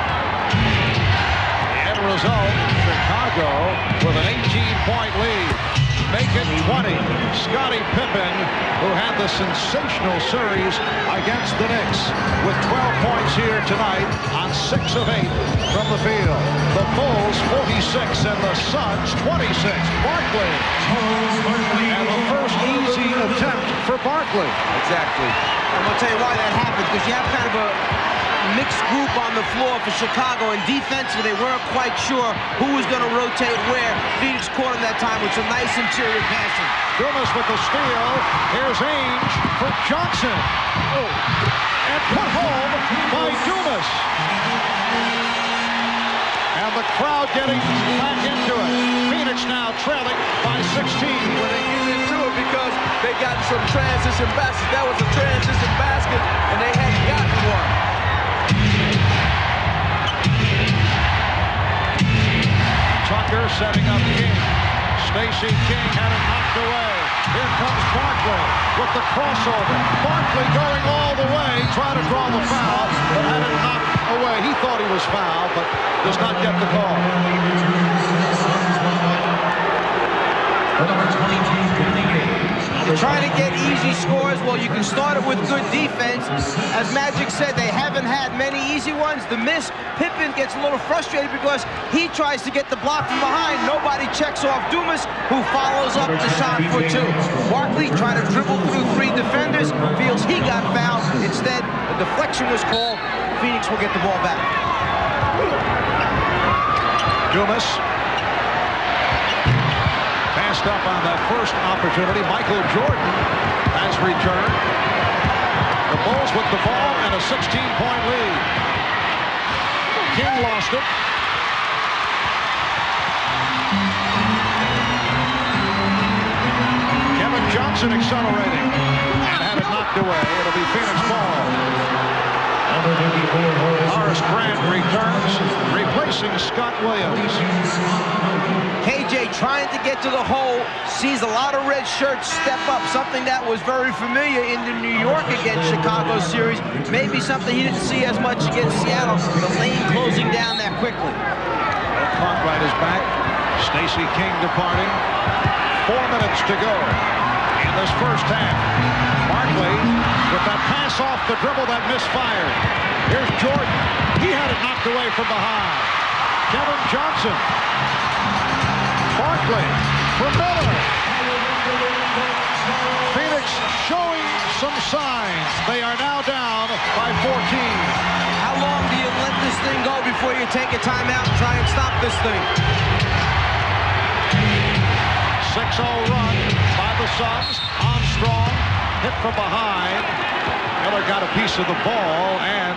The end result, Chicago with an 18-point lead. Make it 20. Scottie Pippen, who had the sensational series against the Knicks, with 12 points here tonight on 6 of 8 from the field. The Bulls 46 and the Suns 26. Barkley. And the first easy attempt for Barkley. Exactly. I'm going to tell you why that happened, because you have kind of a mixed group on the floor for Chicago, and defensively they weren't quite sure who was going to rotate where. Phoenix caught him that time with some nice interior passing. Dumas with the steal. Here's Ainge for Johnson. Oh. And put home by Dumas. And the crowd getting back into it. Phoenix now trailing by 16. When they get into it because they got some transition baskets. That was a transition basket, and they hadn't gotten one. Tucker setting up King. Stacey King had it knocked away. Here comes Barkley with the crossover. Barkley going all the way, trying to draw the foul, but had it knocked away. He thought he was fouled, but does not get the call. trying to get easy scores. Well, you can start it with good defense. As Magic said, they haven't had many easy ones. The miss, Pippen gets a little frustrated because he tries to get the block from behind. Nobody checks off Dumas, who follows up the shot for 2. Barkley trying to dribble through 3 defenders, feels he got fouled. Instead, a deflection was called. Phoenix will get the ball back. Dumas passed up on that first opportunity. Michael Jordan has returned. The Bulls with the ball and a 16-point lead. King lost it. Kevin Johnson accelerating and had it knocked away. It'll be Phoenix ball. Horace Grant returns, replacing Scott Williams. KJ trying to get to the hole, sees a lot of red shirts step up, something that was very familiar in the New York against Chicago series. Maybe something he didn't see as much against Seattle. The lane closing down that quickly. Cartwright is back. Stacey King departing. 4 minutes to go in this first half. Barkley with that pass off the dribble that misfired. Here's Jordan. He had it knocked away from behind. Kevin Johnson. Barkley for Miller. Phoenix showing some signs. They are now down by 14. How long do you let this thing go before you take a timeout and try and stop this thing? 6-0 run by the Suns. Armstrong hit from behind. Miller got a piece of the ball and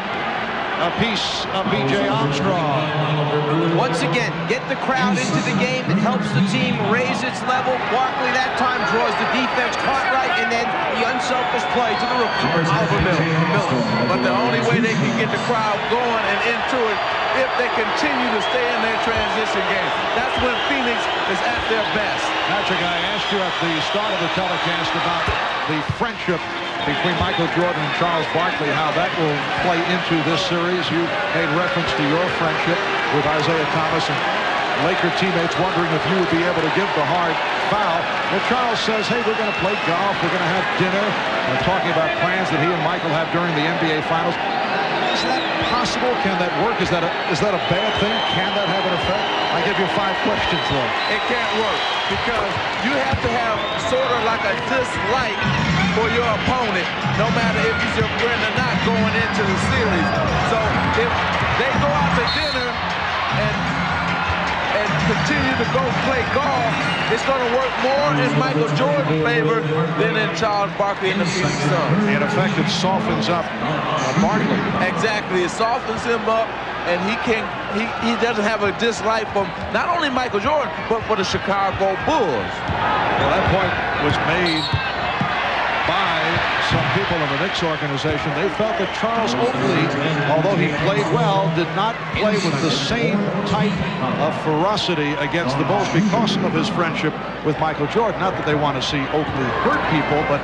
a piece of B.J. Armstrong. Once again, get the crowd into the game. It helps the team raise its level. Barkley that time draws the defense. Cartwright, and then the unselfish play to the rookie, Oliver Miller. But the only way they can get the crowd going and into it if they continue to stay in their transition game. That's when Phoenix is at their best. Patrick, I asked you at the start of the telecast about the friendship between Michael Jordan and Charles Barkley, how that will play into this series. You made reference to your friendship with Isaiah Thomas and Laker teammates wondering if you would be able to give the hard foul. Well, Charles says, hey, we're going to play golf, we're going to have dinner. We're talking about plans that he and Michael have during the NBA Finals. Is that possible? Can that work? Is that a bad thing? Can that have an effect? I give you 5 questions, though. It can't work because you have to have sort of like a dislike for your opponent, no matter if he's your friend or not, going into the series. So if they go out to dinner and continue to go play golf, it's going to work more in Michael Jordan's favor than in Charles Barkley and the Phoenix Suns. In effect, it softens up Barkley. Exactly, it softens him up, and he doesn't have a dislike for not only Michael Jordan, but for the Chicago Bulls. Well, that point was made by some people in the Knicks organization. They felt that Charles Oakley, although he played well, did not play with the same type of ferocity against the Bulls because of his friendship with Michael Jordan. Not that they want to see Oakley hurt people, but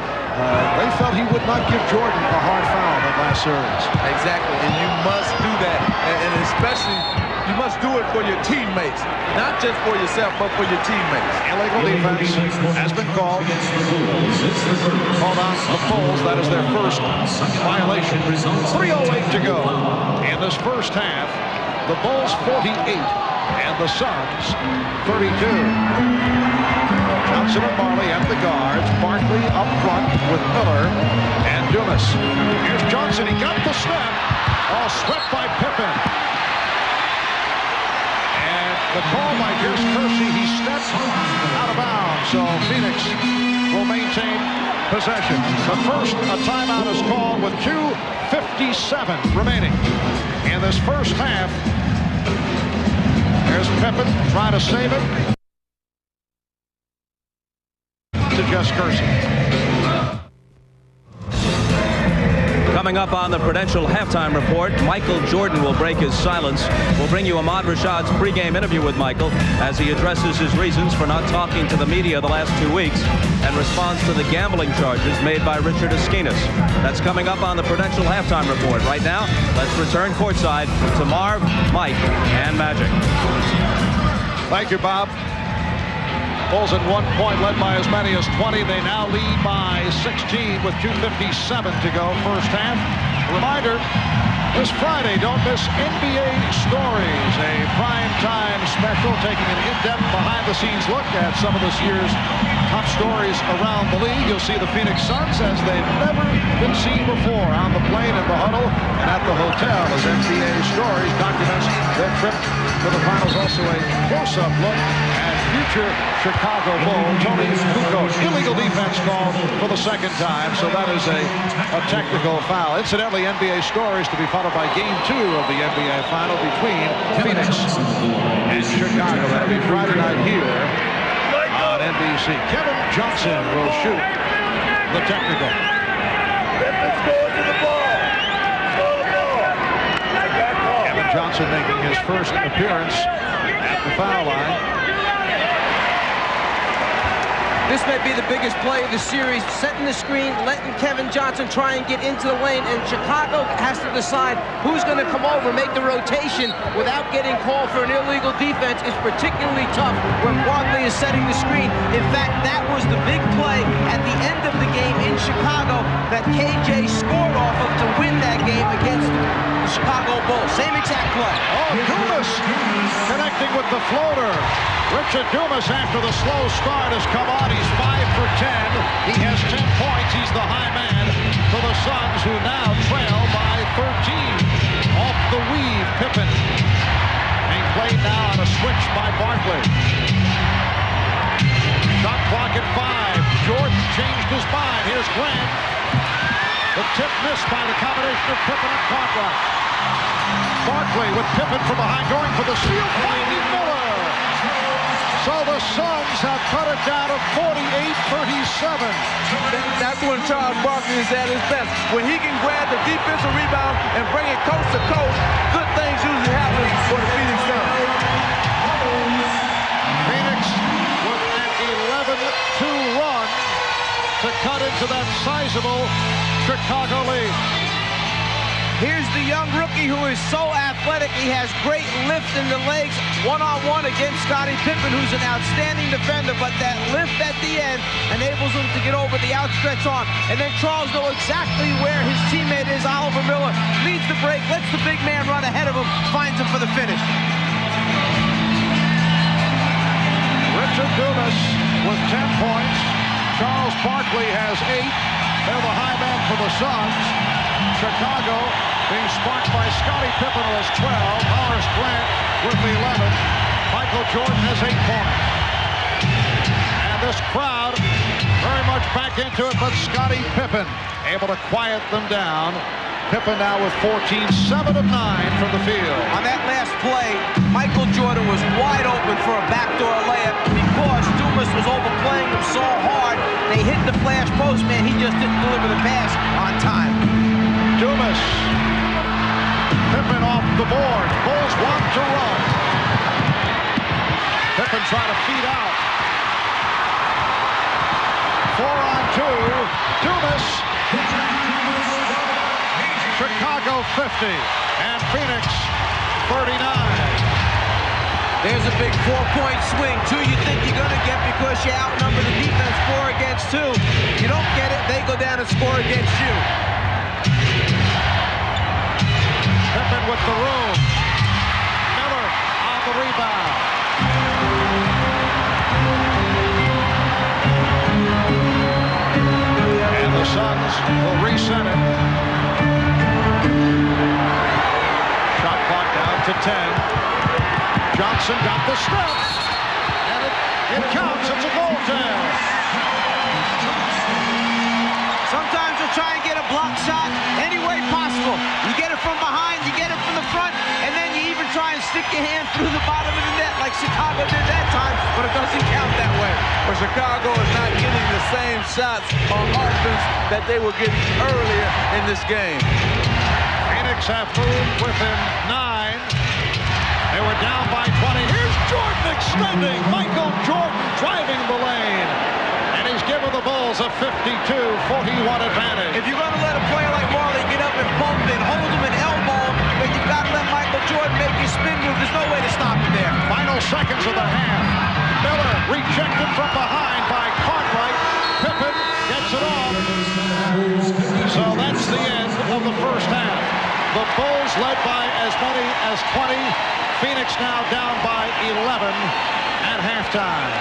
they felt he would not give Jordan a hard foul in that last series. Exactly, and you must do that, and especially you must do it for your teammates, not just for yourself, but for your teammates. Illegal defense has been called. Called on the Bulls. That is their first violation. 3:08 to go in this first half. The Bulls 48 and the Suns 32. Johnson and Marley at the guards. Barkley up front with Miller and Dumas. Here's Johnson. He got the step. All swept by Pippen. The call by Pierce Kersey, he steps out of bounds, so Phoenix will maintain possession. But first, a timeout is called with 2:57 remaining in this first half. There's Pippen trying to save it. To Jess Kersey. Coming up on the Prudential Halftime Report, Michael Jordan will break his silence. We'll bring you Ahmad Rashad's pregame interview with Michael as he addresses his reasons for not talking to the media the last 2 weeks and responds to the gambling charges made by Richard Esquinas. That's coming up on the Prudential Halftime Report. Right now, let's return courtside to Marv, Mike, and Magic. Thank you, Bob. Bulls at 1 point, led by as many as 20. They now lead by 16 with 2:57 to go first half. Reminder, this Friday, don't miss NBA Stories, a primetime special taking an in-depth behind-the-scenes look at some of this year's top stories around the league. You'll see the Phoenix Suns as they've never been seen before on the plane, in the huddle, and at the hotel as NBA Stories documents their trip to the finals. Also a close-up look at future Chicago Bull Tony Kukoc. Illegal defense called for the second time, so that is a technical foul. Incidentally, NBA Stories to be followed by Game 2 of the NBA Final between Phoenix and Chicago. That'll be Friday night here on NBC. Kevin Johnson will shoot the technical. Kevin Johnson making his first appearance at the foul line. This may be the biggest play of the series, setting the screen, letting Kevin Johnson try and get into the lane, and Chicago has to decide who's going to come over, make the rotation without getting called for an illegal defense. Is particularly tough when Barkley is setting the screen. In fact, that was the big play at the end of the game in Chicago that KJ scored off of to win that game against the Chicago Bulls. Same exact play. Oh, Dumas connecting with the floater. Richard Dumas, after the slow start, has come on. He's 5 for 10. He has 10 points. He's the high man for the Suns, who now trail by 13. Off the weave, Pippen. Being played now on a switch by Barkley. Shot clock at 5. Jordan changed his mind. Here's Grant. The tip missed by the combination of Pippen and Cartwright. Barkley with Pippen from behind, going for the steal, finding Miller. So the Suns have cut it down to 48-37. That's when Charles Barkley is at his best. When he can grab the defensive rebound and bring it coast to coast, good things usually happen for the Phoenix Suns. Phoenix with an 11-2 run to cut into that sizable Chicago lead. Here's the young rookie who is so athletic. He has great lift in the legs, one-on-one against Scottie Pippen, who's an outstanding defender, but that lift at the end enables him to get over the outstretched arm. And then Charles knows exactly where his teammate is. Oliver Miller leads the break, lets the big man run ahead of him, finds him for the finish. Richard Dumas with 10 points. Charles Barkley has 8. They're the high man for the Suns. Chicago being sparked by Scottie Pippen, who has 12. Horace Grant with 11. Michael Jordan has 8 points. And this crowd very much back into it, but Scottie Pippen able to quiet them down. Pippen now with 14, 7 of 9 from the field. On that last play, Michael Jordan was wide open for a backdoor layup because Dumas was overplaying him so hard. They hit the flash post, man. He just didn't deliver the pass on time. Dumas. Pippen off the board. Bulls want to run. Pippen trying to feed out. 4 on 2. Dumas. Chicago 50 and Phoenix 39. There's a big 4-point swing. 2 you think you're going to get because you outnumber the defense 4 against 2. You don't get it, they go down and score against you. Pippen with the room. Miller on the rebound. And the Suns will reset it. Shot clock down to 10. Johnson got the step. And it counts. It's a goaltend. Sometimes you'll try and get a block shot any way possible. You get it from behind, you get it from the front, and then you even try and stick your hand through the bottom of the net like Chicago did that time, but it doesn't count that way. But Chicago is not getting the same shots on offense that they were getting earlier in this game. Phoenix have moved within 9. They were down by 20. Here's Jordan extending. Michael Jordan driving the lane. And he's given the Bulls a 52-41 advantage. If you're going to let a player like Marley get up and bump and hold him and elbow him, then you've got to let Michael Jordan make his spin move. There's no way to stop him there. Final seconds of the half. Miller rejected from So that's the end of the first half. The Bulls led by as many as 20. Phoenix now down by 11 at halftime.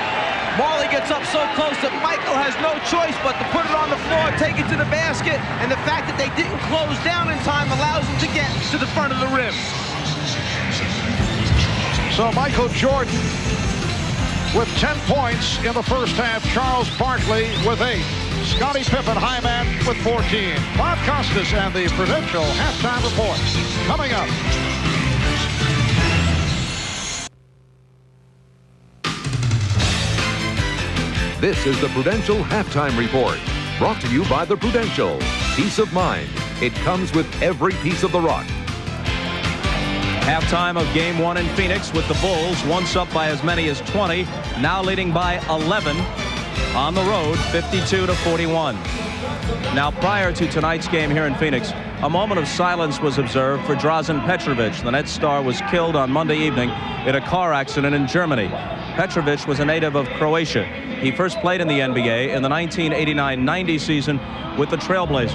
Marley gets up so close that Michael has no choice but to put it on the floor, take it to the basket, and the fact that they didn't close down in time allows him to get to the front of the rim. So Michael Jordan with 10 points in the first half. Charles Barkley with 8. Scottie Pippen, high man, with 14. Bob Costas and the Prudential halftime report coming up. This is the Prudential Halftime Report, brought to you by the Prudential. Peace of mind. It comes with every piece of the rock. Halftime of Game 1 in Phoenix with the Bulls once up by as many as 20, now leading by 11 on the road, 52-41. Now, prior to tonight's game here in Phoenix, a moment of silence was observed for Drazen Petrovic. The Nets star was killed on Monday evening in a car accident in Germany. Petrovic was a native of Croatia. He first played in the NBA in the 1989-90 season with the Trailblazers.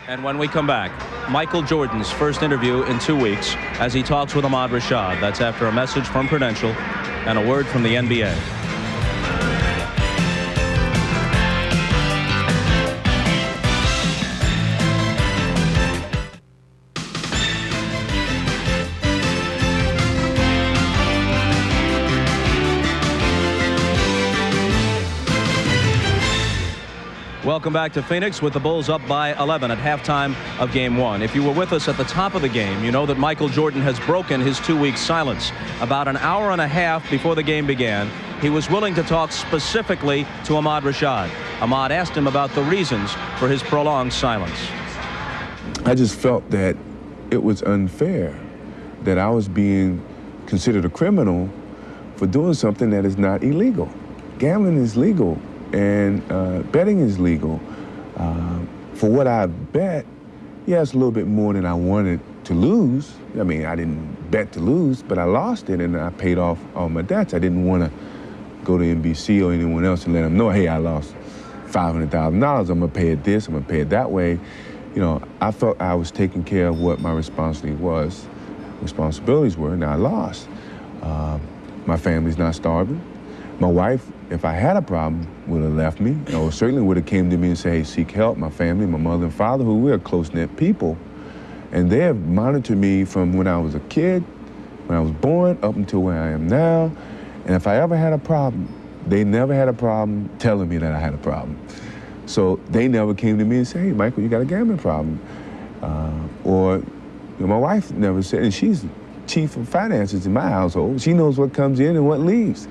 And when we come back, Michael Jordan's first interview in 2 weeks as he talks with Ahmad Rashad. That's after a message from Prudential and a word from the NBA. Welcome back to Phoenix with the Bulls up by 11 at halftime of Game 1. If you were with us at the top of the game, you know that Michael Jordan has broken his 2-week silence. About an hour and a half before the game began, he was willing to talk specifically to Ahmad Rashad. Ahmad asked him about the reasons for his prolonged silence. I just felt that it was unfair that I was being considered a criminal for doing something that is not illegal. Gambling is legal. And betting is legal. For what I bet, yeah, it's a little bit more than I wanted to lose. I mean, I didn't bet to lose, but I lost it and I paid off all my debts. I didn't want to go to NBC or anyone else and let them know, hey, I lost $500,000. I'm going to pay it this, I'm going to pay it that way. You know, I felt I was taking care of what my responsibilities were, and I lost. My family's not starving. My wife, if I had a problem, would have left me, or certainly would have came to me and said, hey, seek help. My family, my mother and father, who we're close-knit people, and they have monitored me from when I was a kid, when I was born, up until where I am now. And if I ever had a problem, they never had a problem telling me that I had a problem. So they never came to me and said, hey, Michael, you got a gambling problem. Or you know, my wife never said, and she's chief of finances in my household. She knows what comes in and what leaves.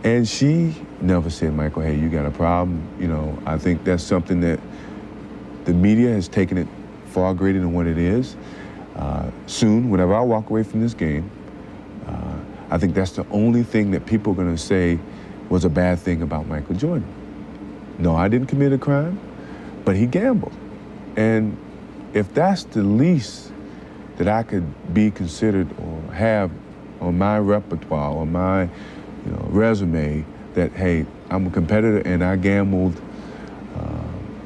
And she never said, Michael, hey, you got a problem. You know, I think that's something that the media has taken it far greater than what it is. Soon, whenever I walk away from this game, I think that's the only thing that people are going to say was a bad thing about Michael Jordan. No, I didn't commit a crime, but he gambled. And if that's the least that I could be considered or have on my repertoire or my resume that, hey, I'm a competitor and I gambled,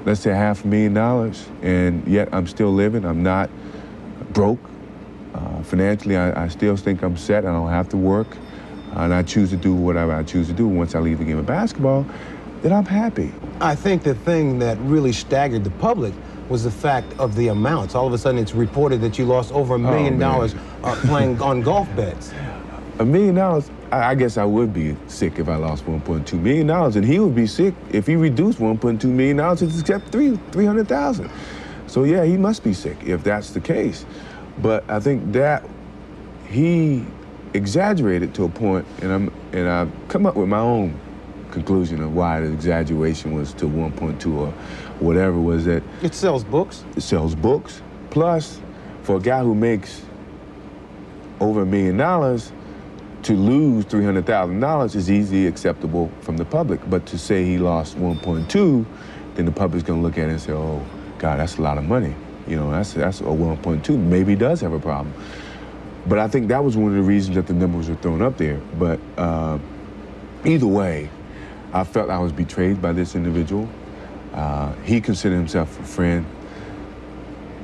let's say $500,000, and yet I'm still living. I'm not broke. Financially, I still think I'm set. I don't have to work. And I choose to do whatever I choose to do once I leave the game of basketball, then I'm happy. I think the thing that really staggered the public was the fact of the amounts. All of a sudden, it's reported that you lost over $1 million playing on golf bets. $1 million, I guess I would be sick if I lost $1.2 million, and he would be sick if he reduced $1.2 million to except $300,000. So yeah, he must be sick if that's the case. But I think that he exaggerated to a point, and I've come up with my own conclusion of why the exaggeration was to 1.2 or whatever, was that it sells books. It sells books. Plus, for a guy who makes over $1 million, to lose $300,000 is easily acceptable from the public. But to say he lost 1.2, then the public's gonna look at it and say, oh, God, that's a lot of money. That's a 1.2. Maybe he does have a problem. But I think that was one of the reasons that the numbers were thrown up there. But either way, I felt I was betrayed by this individual. He considered himself a friend.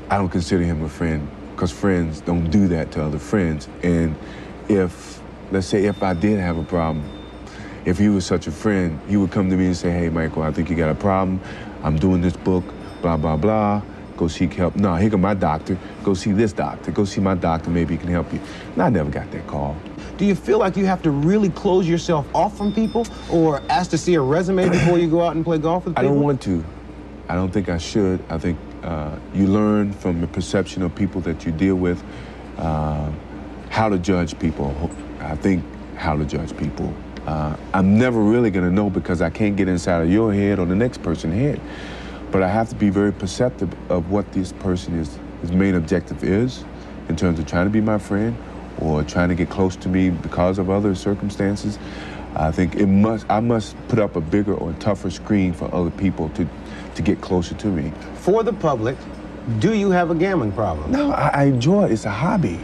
I don't consider him a friend because friends don't do that to other friends. And let's say if I did have a problem, if he was such a friend, he would come to me and say, hey, Michael, I think you got a problem. I'm doing this book, blah, blah, blah. Go seek help. No, here come my doctor. Go see this doctor. Go see my doctor. Maybe he can help you. And I never got that call. Do you feel like you have to really close yourself off from people or ask to see a resume before you go out and play golf with people? I don't want to. I don't think I should. I think you learn from the perception of people that you deal with, how to judge people. I think how to judge people. I'm never really going to know because I can't get inside of your head or the next person's head. But I have to be very perceptive of what this person his main objective is in terms of trying to be my friend or trying to get close to me because of other circumstances. I think I must put up a bigger or tougher screen for other people to get closer to me. For the public, do you have a gambling problem? No, I enjoy it. It's a hobby.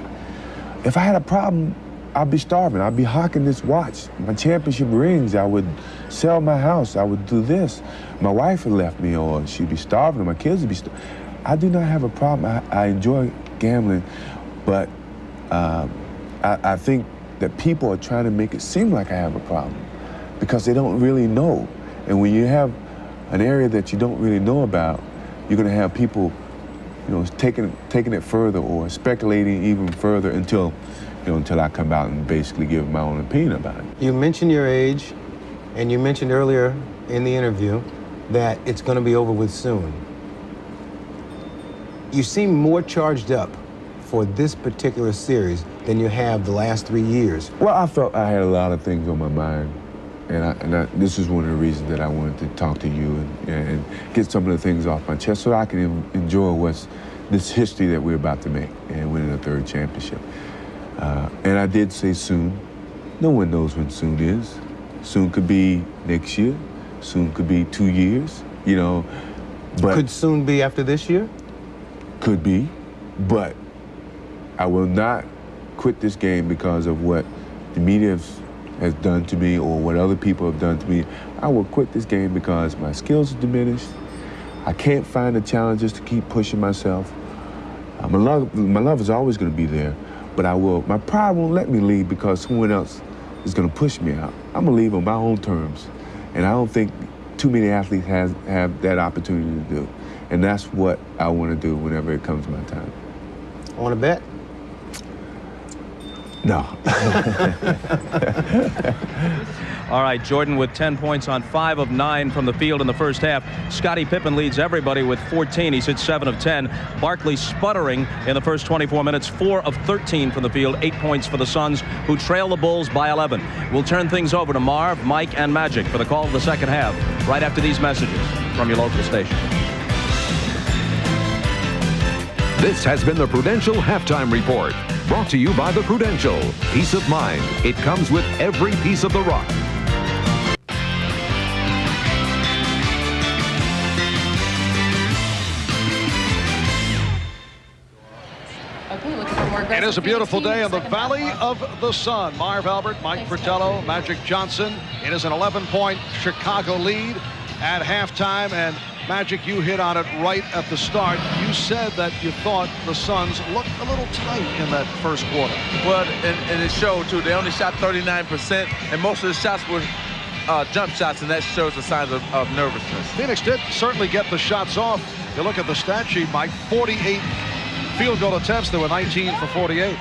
If I had a problem, I'd be starving. I'd be hawking this watch. My championship rings, I would sell my house. I would do this. My wife had left me, or she'd be starving, or my kids would be starving. I do not have a problem. I enjoy gambling, but I think that people are trying to make it seem like I have a problem because they don't really know. And when you have an area that you don't really know about, you're going to have people, taking it further or speculating even further until I come out and basically give my own opinion about it. You mentioned your age, and you mentioned earlier in the interview that it's going to be over with soon. You seem more charged up for this particular series than you have the last 3 years. Well, I felt I had a lot of things on my mind, and this is one of the reasons that I wanted to talk to you and get some of the things off my chest so I can enjoy this history that we're about to make and winning a third championship. And I did say soon. No one knows when soon is. Soon could be next year. Soon could be 2 years, But could soon be after this year? Could be, but I will not quit this game because of what the media has done to me or what other people have done to me. I will quit this game because my skills are diminished. I can't find the challenges to keep pushing myself. My love is always going to be there. But my pride won't let me leave because someone else is going to push me out. I'm going to leave on my own terms. And I don't think too many athletes have that opportunity to do. And that's what I want to do whenever it comes my time. Want to bet? No. All right, Jordan with 10 points on 5 of 9 from the field in the first half. Scottie Pippen leads everybody with 14. He's hit 7 of 10. Barkley sputtering in the first 24 minutes, 4 of 13 from the field, 8 points for the Suns, who trail the Bulls by 11. We'll turn things over to Marv, Mike, and Magic for the call of the second half, right after these messages from your local station. This has been the Prudential Halftime Report, brought to you by the Prudential. Peace of mind. It comes with every piece of the rock. aggressive. It is a beautiful Phoenix day team in the second half. Valley of the Sun. Marv Albert, Mike Fratello, Magic Johnson. It is an 11-point Chicago lead at halftime, and Magic, you hit on it right at the start. You said that you thought the Suns looked a little tight in that first quarter. Well, and it showed, too. They only shot 39%, and most of the shots were jump shots, and that shows the signs of nervousness. Phoenix did certainly get the shots off. You look at the stat sheet, Mike, 48 field goal attempts. There were 19 for 48.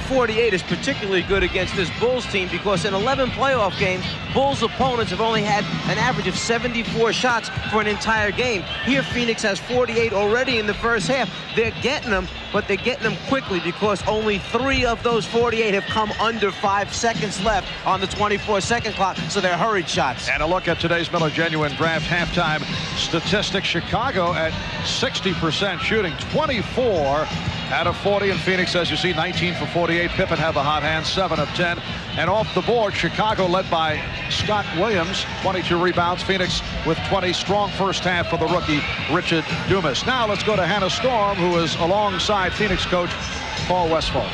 48 is particularly good against this Bulls team because in 11 playoff games, Bulls opponents have only had an average of 74 shots for an entire game. Here, Phoenix has 48 already in the first half. They're getting them, but they're getting them quickly because only 3 of those 48 have come under 5 seconds left on the 24-second clock, so they're hurried shots. And a look at today's Miller Genuine Draft halftime statistics. Chicago at 60% shooting, 24 out of 40, and Phoenix, as you see, 19 for 48. Pippen had the hot hand, 7 of 10. And off the board, Chicago led by Scott Williams, 22 rebounds. Phoenix with 20. Strong first half for the rookie, Richard Dumas. Now let's go to Hannah Storm, who is alongside Phoenix coach Paul Westphal.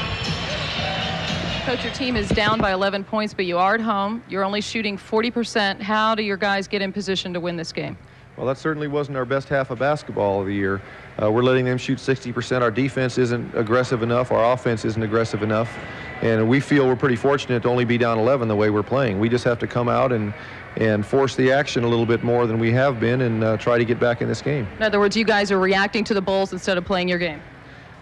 Coach, your team is down by 11 points, but you are at home. You're only shooting 40%. How do your guys get in position to win this game? Well, that certainly wasn't our best half of basketball of the year. We're letting them shoot 60%. Our defense isn't aggressive enough. Our offense isn't aggressive enough. And we feel we're pretty fortunate to only be down 11 the way we're playing. We just have to come out and force the action a little bit more than we have been and try to get back in this game. In other words, you guys are reacting to the Bulls instead of playing your game.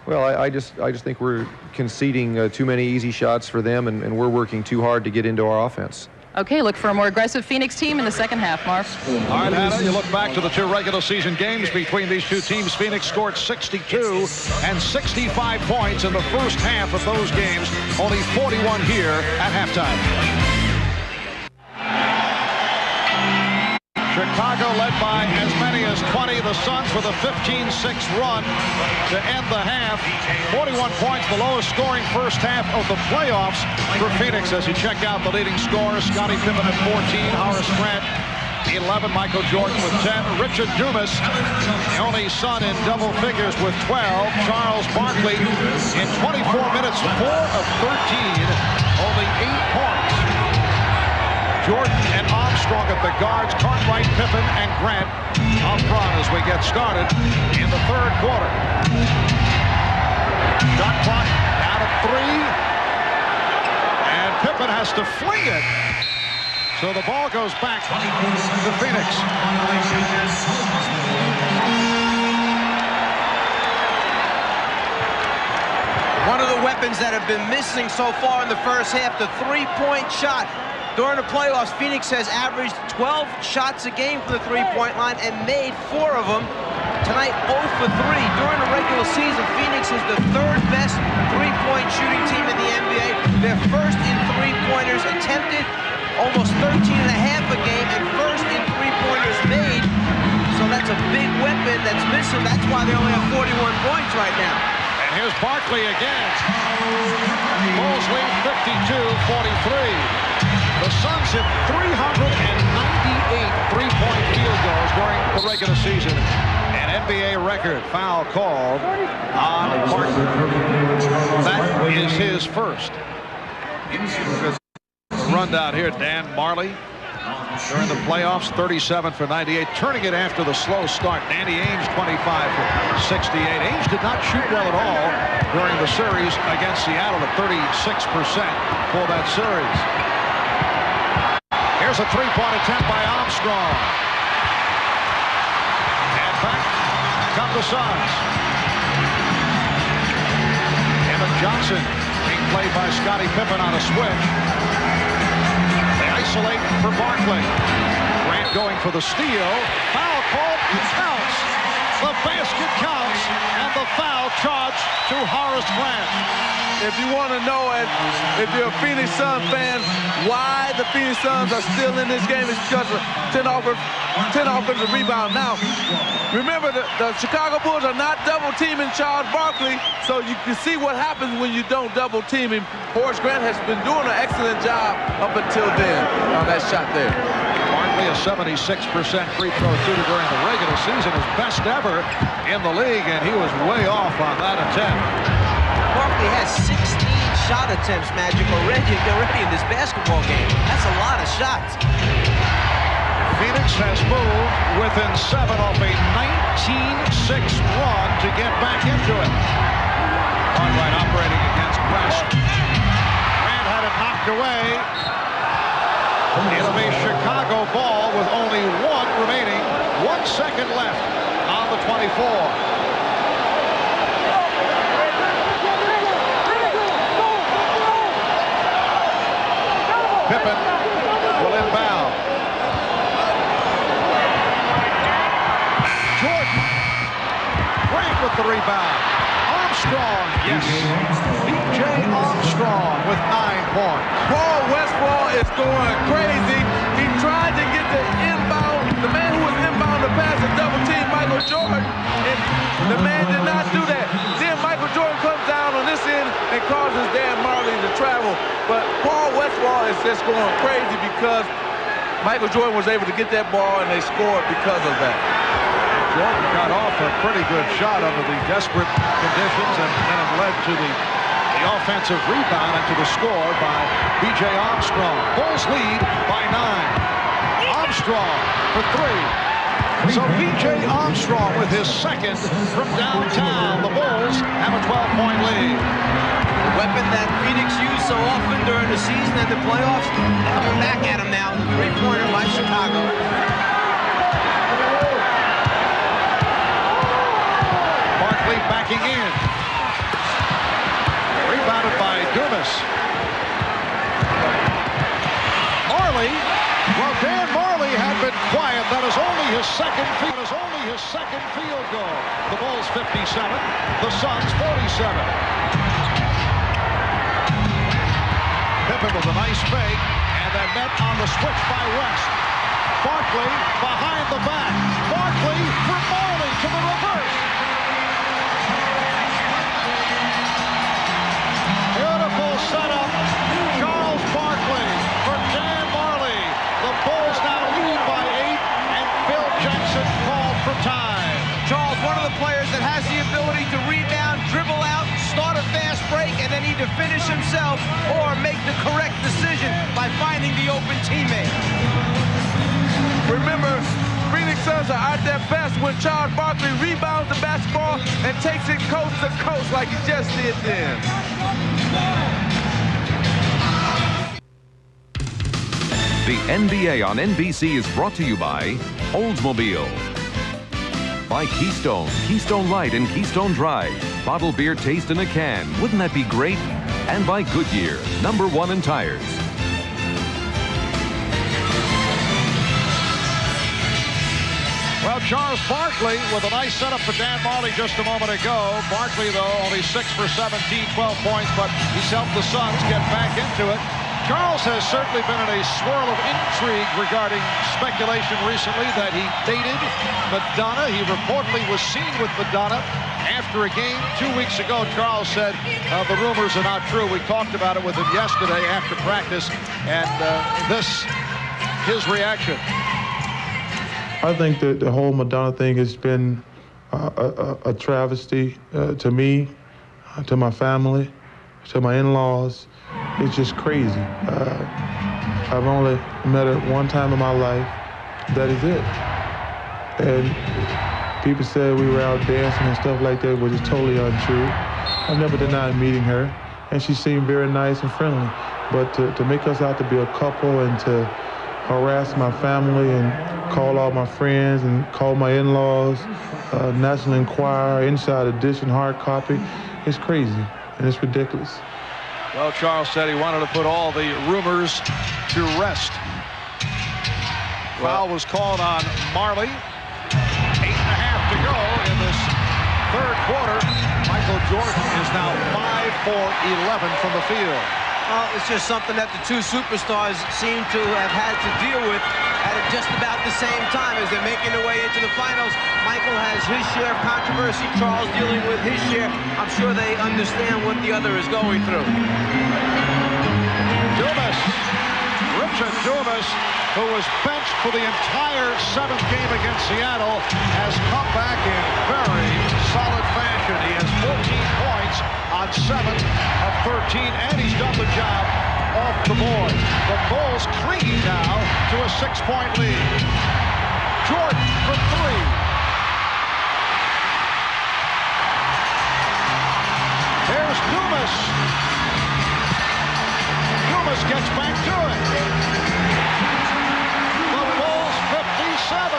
Well, I just think we're conceding too many easy shots for them, and we're working too hard to get into our offense. Okay, look for a more aggressive Phoenix team in the second half, Marv. All right, Hannah, you look back to the 2 regular season games between these two teams. Phoenix scored 62 and 65 points in the first half of those games. Only 41 here at halftime. Chicago led by as many as 20. The Suns with a 15-6 run to end the half. 41 points, the lowest scoring first half of the playoffs for Phoenix. As you check out the leading scorers, Scottie Pippen at 14, Horace Grant 11, Michael Jordan with 10, Richard Dumas, the only Sun in double figures with 12, Charles Barkley in 24 minutes, 4 of 13, only 8 points. Jordan and Armstrong at the guards, Cartwright, Pippen, and Grant up front as we get started in the third quarter. Shot clock down at 3, and Pippen has to fling it. So the ball goes back to Phoenix. One of the weapons that have been missing so far in the first half, the three-point shot. During the playoffs, Phoenix has averaged 12 shots a game from the three-point line and made 4 of them. Tonight, 0 for 3. During the regular season, Phoenix is the 3rd best three-point shooting team in the NBA. They're first in three-pointers attempted, almost 13.5 a game, and first in three-pointers made. So that's a big weapon that's missing. That's why they only have 41 points right now. And here's Barkley again. Bulls lead 52-43. The Suns hit 398 three-point field goals during the regular season. An NBA record foul called on Barkley. That is his first. Rundown here, Dan Marley. During the playoffs, 37 for 98, turning it after the slow start. Danny Ainge, 25 for 68. Ainge did not shoot well at all during the series against Seattle at 36% for that series. Here's a three-point attempt by Armstrong. And back come the Suns. Emmett Johnson being played by Scottie Pippen on a switch. They isolate for Barkley. Grant going for the steal. Foul called. It counts. The basket counts, and the foul charged to Horace Grant. If you want to know it, if you're a Phoenix Suns fan, why the Phoenix Suns are still in this game is because of 10 offensive rebounds. Now, remember, the Chicago Bulls are not double-teaming Charles Barkley, so you can see what happens when you don't double-team him. Horace Grant has been doing an excellent job up until then on that shot there. Barkley, a 76% free throw shooter during the regular season, his best ever in the league, and he was way off on that attempt. Mark, Barkley has 16 shot attempts, Magic, already in this basketball game. That's a lot of shots. Phoenix has moved within 7 off a 19-6 run to get back into it. Cartwright operating against West. Grant had it knocked away. It'll be Chicago ball with only 1 remaining. 1 second left on the 24. Pippen will inbound. Jordan. Grant with the rebound. Armstrong, yes. B.J. Armstrong with 9 points. Paul Westphal is going crazy. He tried to get the inbound. The man who was inbound to pass a double team, Michael Jordan, and the man did not do that. Then Michael Jordan comes down on this end and causes Dan Marley to travel. But Paul Westphal is just going crazy because Michael Jordan was able to get that ball and they scored because of that. Jordan got off a pretty good shot under the desperate conditions, and then it led to the offensive rebound and to the score by B.J. Armstrong. Bulls lead by 9. Armstrong for 3. So B.J. Armstrong with his second from downtown. The Bulls have a 12-point lead. The weapon that Phoenix used so often during the season and the playoffs, coming back at him now. The three-pointer by Chicago. Barkley backing in. Rebounded by Dumas. Marley. Well, Dan Marley had been quiet. That is only his second field goal. The Bulls 57. The Suns 47. Pippen with a nice fake, and then met on the switch by West. Barkley behind the back. Barkley for Marley to the reverse. Beautiful setup. Charles Barkley for Dan Marley. The Bulls now lead by 8, and Phil Jackson called for time. Charles, one of the players that has the ability to rebound, dribble out, start a fast break, and then either finish himself or make the correct decision by finding the open teammate. Remember, Phoenix Suns are at their best when Charles Barkley rebounds the basketball and takes it coast to coast like he just did then. The NBA on NBC is brought to you by Oldsmobile, by Keystone, Keystone Light and Keystone Dry. Bottled beer taste in a can. Wouldn't that be great? And by Goodyear, #1 in tires. Well, Charles Barkley with a nice setup for Dan Marley just a moment ago. Barkley, though, only 6 for 17, 12 points, but he's helped the Suns get back into it. Charles has certainly been in a swirl of intrigue regarding speculation recently that he dated Madonna. He reportedly was seen with Madonna after a game 2 weeks ago. Charles said the rumors are not true. We talked about it with him yesterday after practice, and his reaction. I think that the whole Madonna thing has been a travesty to me, to my family, to my in-laws. It's just crazy. I've only met her one time in my life. That is it. And people said we were out dancing and stuff like that, which is totally untrue. I've never denied meeting her, and she seemed very nice and friendly. But to make us out to be a couple and to harass my family and call all my friends and call my in-laws, National Enquirer, Inside Edition, hard copy, it's crazy and it's ridiculous. Well, Charles said he wanted to put all the rumors to rest. Foul was called on Marley. 8.5 to go in this third quarter. Michael Jordan is now 5 for 11 from the field. Well, it's just something that the two superstars seem to have had to deal with at just about the same time as they're making their way into the finals. Michael has his share of controversy, Charles dealing with his share. I'm sure they understand what the other is going through. Dumas, Richard Dumas, who was benched for the entire 7th game against Seattle, has come back in very solid fashion. He has 14 points on on 7 of 13, and he's done the job off the board. The Bulls clinging now to a 6-point lead. Jordan from 3. Here's Dumas. Dumas gets back to it. The Bulls 57.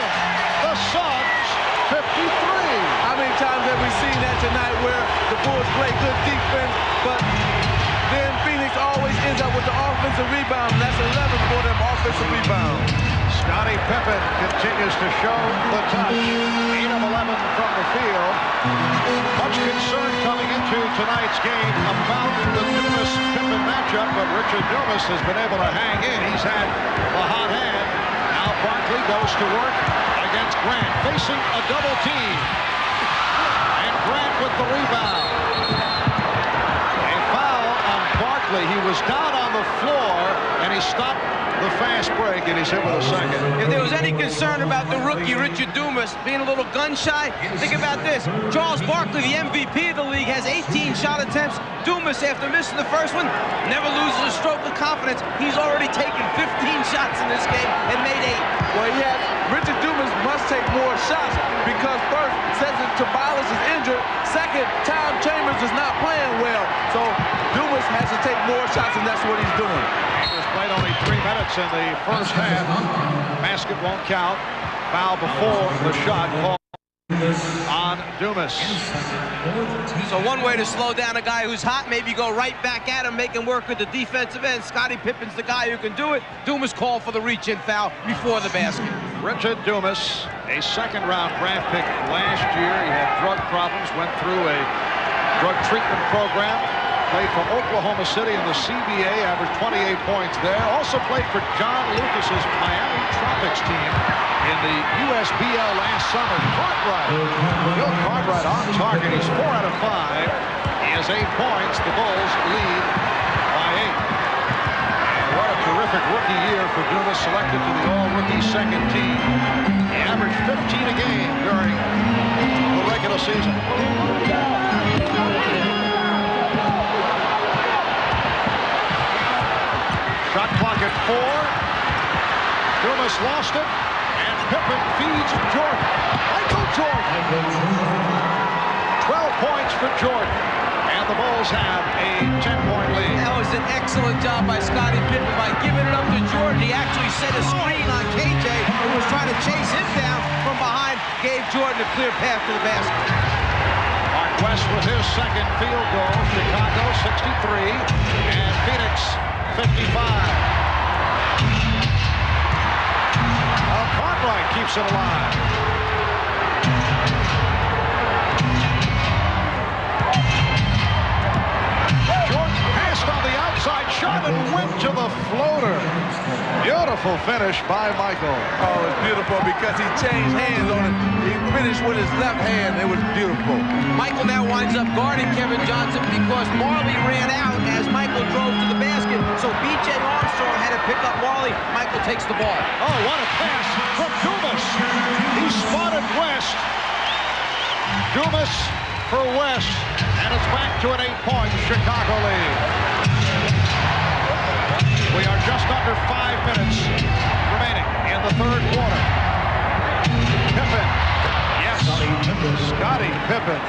The Suns 53. How many times have we seen that tonight where the Bulls play good defense, but then Phoenix always ends up with the offensive rebound, and that's 11 for them offensive rebounds. Scottie Pippen continues to show the touch. 8 of 11 from the field. Much concern coming into tonight's game about the Dumas-Pippen matchup, but Richard Dumas has been able to hang in. He's had the hot hand. Now Barkley goes to work against Grant, facing a double team. And Grant with the rebound. A foul on Barkley. He was down on the floor, and he stopped the fast break, and he's hit with a second. If there was any concern about the rookie, Richard Dumas, being a little gun-shy, think about this. Charles Barkley, the MVP of the league, has 18 shot attempts. Dumas, after missing the first one, never loses a stroke of confidence. He's already taken 15 shots in this game and made 8. Well, Richard Dumas must take more shots because first, Cesar Tobias is injured. Second, Tom Chambers is not playing well. So Dumas has to take more shots, and that's what he's doing. Chambers played only 3 minutes in the first half. Basket won't count. Foul before the shot called on Dumas. So one way to slow down a guy who's hot, maybe go right back at him, make him work with the defensive end. Scottie Pippen's the guy who can do it. Dumas called for the reach-in foul before the basket. Richard Dumas, a second-round draft pick last year. He had drug problems, went through a drug treatment program. Played for Oklahoma City in the CBA, averaged 28 points there. Also played for John Lucas's Miami Tropics team in the USBL last summer. Bill Cartwright on target. He's 4 out of 5. He has 8 points. The Bulls lead by 8. And what a terrific rookie year for Dumas, selected to the all-rookie second team. He averaged 15 a game during the regular season. Shot clock at 4. Dumas lost it, and Pippen feeds Jordan. Michael Jordan. 12 points for Jordan, and the Bulls have a 10-point lead. That was an excellent job by Scottie Pippen by giving it up to Jordan. He actually set a screen on KJ, who was trying to chase him down from behind, gave Jordan a clear path to the basket. Mark West with his second field goal. Chicago 63, and Phoenix 55. Cartwright keeps it alive. Jordan passed on the outside shot and went to the floater. Beautiful finish by Michael. Oh, it's beautiful because he changed hands on it. He finished with his left hand. It was beautiful. Michael now winds up guarding Kevin Johnson because Marley ran out as Michael drove to the basket. So B.J. Armstrong had to pick up Marley. Michael takes the ball. Oh, what a pass from Dumas. He spotted West. Dumas for West. And it's back to an 8-point Chicago lead. We are just under 5 minutes remaining in the third quarter. Pippen. Yes. Scottie Pippen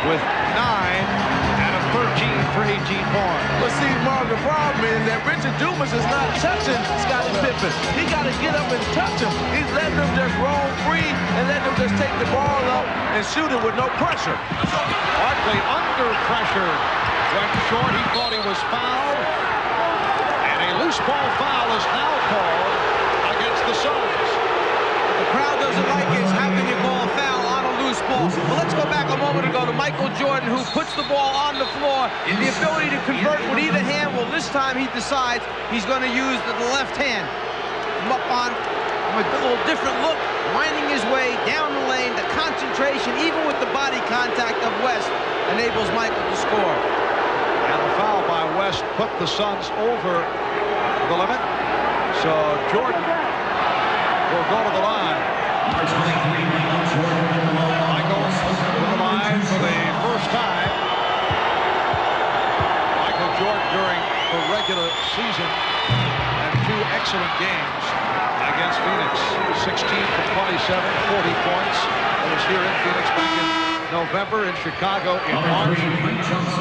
with 9 out of 13 for 18 points. But see, Mark, the problem is that Richard Dumas is not touching Scottie Pippen. He got to get up and touch him. He's letting them just roam free and letting them just take the ball up and shoot it with no pressure. Barkley under pressure. Went short. He thought he was fouled. And a loose ball foul is now called against the Suns. The crowd doesn't like it. How can you call a foul on a loose ball? Well, let's go back a moment ago to Michael Jordan, who puts the ball on the floor. The ability to convert with either hand. Well, this time he decides he's going to use the left hand. Up on a little different look, winding his way down the lane. The concentration, even with the body contact of West, enables Michael to score. And the foul by West put the Suns over the limit. So Jordan will go to the line. Michael to the line for the first time. regular season and 2 excellent games against Phoenix. 16 for 27, 40 points. That was here in Phoenix back in November, in Chicago in March.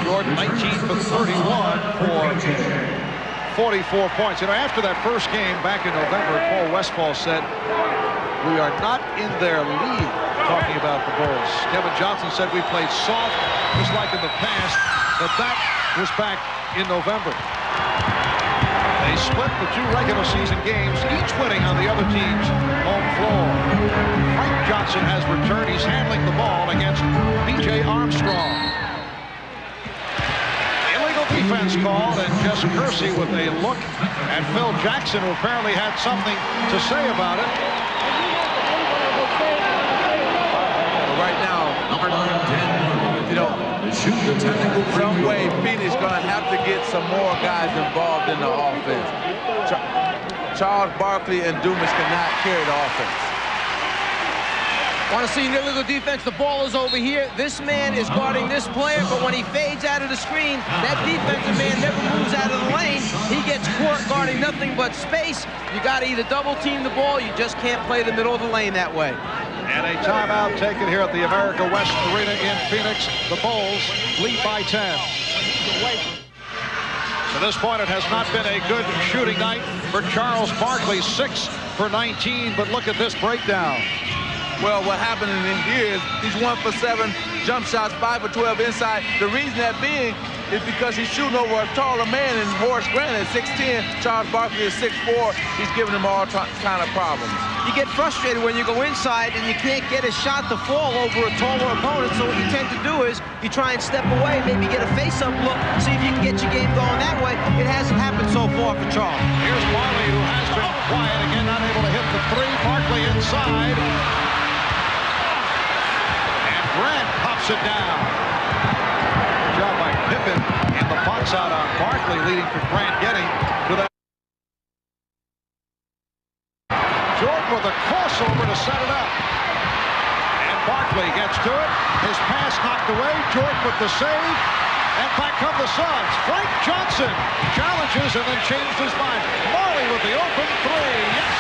Jordan 19 for 31 for 44 points. You know, after that first game back in November, Paul Westphal said, "We are not in their league," talking about the Bulls. Kevin Johnson said, "We played soft, just like in the past," but that was back in November. They split the 2 regular season games, each winning on the other team's home floor. Frank Johnson has returned. He's handling the ball against B.J. Armstrong. Illegal defense called, and Jess Kersey with a look at Phil Jackson, who apparently had something to say about it. Right now, you know, some way Phoenix going to have to get some more guys involved in the offense. Charles Barkley and Dumas cannot carry the offense. Want to see an illegal defense? The ball is over here. This man is guarding this player, but when he fades out of the screen, that defensive man never moves out of the lane. He gets caught guarding nothing but space. You got to either double team the ball. You just can't play the middle of the lane that way. And a timeout taken here at the America West Arena in Phoenix. The Bulls lead by 10. To this point, it has not been a good shooting night for Charles Barkley. 6 for 19, but look at this breakdown. Well, what happened in here is he's 1 for 7 jump shots, 5 for 12 inside. The reason that being is because he's shooting over a taller man, and Horace Grant is 6'10", Charles Barkley is 6'4". He's giving him all kind of problems. You get frustrated when you go inside and you can't get a shot to fall over a taller opponent, so what you tend to do is you try and step away, maybe get a face-up look, see if you can get your game going that way. It hasn't happened so far for Charles. Here's Marley, who has been quiet again, not able to hit the 3. Barkley inside. And Grant pops it down. Good job by Pippen in the box out on Barkley, leading to Grant getting to that. Jordan with a crossover to set it up. And Barkley gets to it. His pass knocked away. Jordan with the save. And back come the Suns. Frank Johnson challenges and then changed his mind. Marley with the open 3. Yes.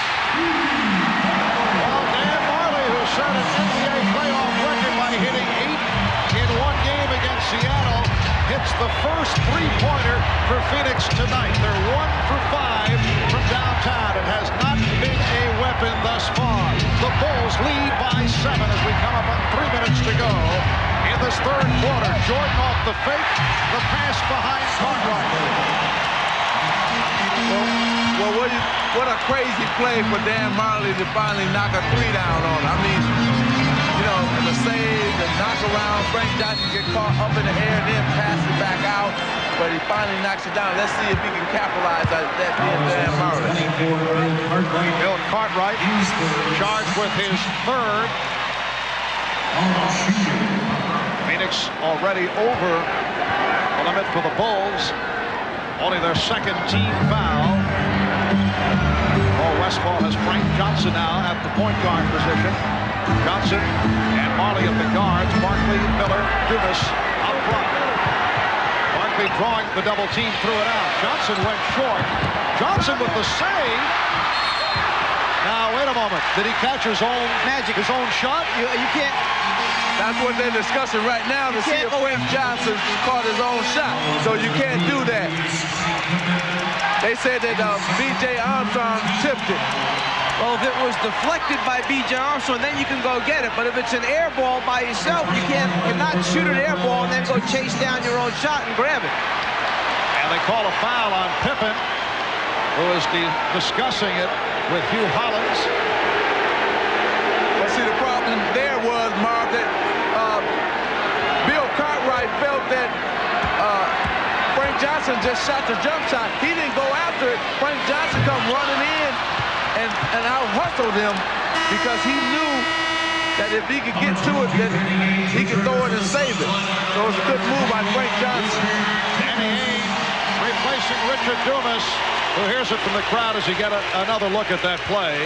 Well, Dan Marley, who set an NBA playoff record by hitting 8 in one game against Seattle, hits the first 3-pointer for Phoenix tonight. They're 1 for 5 from downtown. It has not been a weapon thus far. The Bulls lead by 7 as we come up on 3 minutes to go in this 3rd quarter. Jordan off the fake, the pass behind Cartwright. Well, what a crazy play for Dan Marley to finally knock a 3 down on. I mean, you know, the save, the knock around, Frank Johnson get caught up in the air and then pass it back out, but he finally knocks it down. Let's see if he can capitalize on that being Dan Marley. Bill Cartwright charged with his 3rd. Phoenix already over the limit for the Bulls. Only their 2nd team foul. Paul Westphal has Frank Johnson now at the point guard position. Johnson and Marley at the guards. Barkley, Miller, Dumas up front. Barkley drawing the double team, threw it out. Johnson went short. Johnson with the save. Now, wait a moment. Did he catch his own magic, his own shot? You can't. That's what they're discussing right now to see if Frank Johnson caught his own shot. So you can't do that. They said that B.J. Armstrong tipped it. Well, if it was deflected by B.J. Armstrong, then you can go get it. But if it's an air ball by yourself, you cannot shoot an air ball and then go chase down your own shot and grab it. And they call a foul on Pippen, who is discussing it with Hugh Hollins. Well, see, the problem there was, Marv, that Bill Cartwright felt that Frank Johnson just shot the jump shot. He didn't go after it. Frank Johnson come running in and out-hustled him because he knew that if he could get to it, that he could throw it and save it. So it was a good move by Frank Johnson. Danny Ainge replacing Richard Dumas, who hears it from the crowd as he get another look at that play.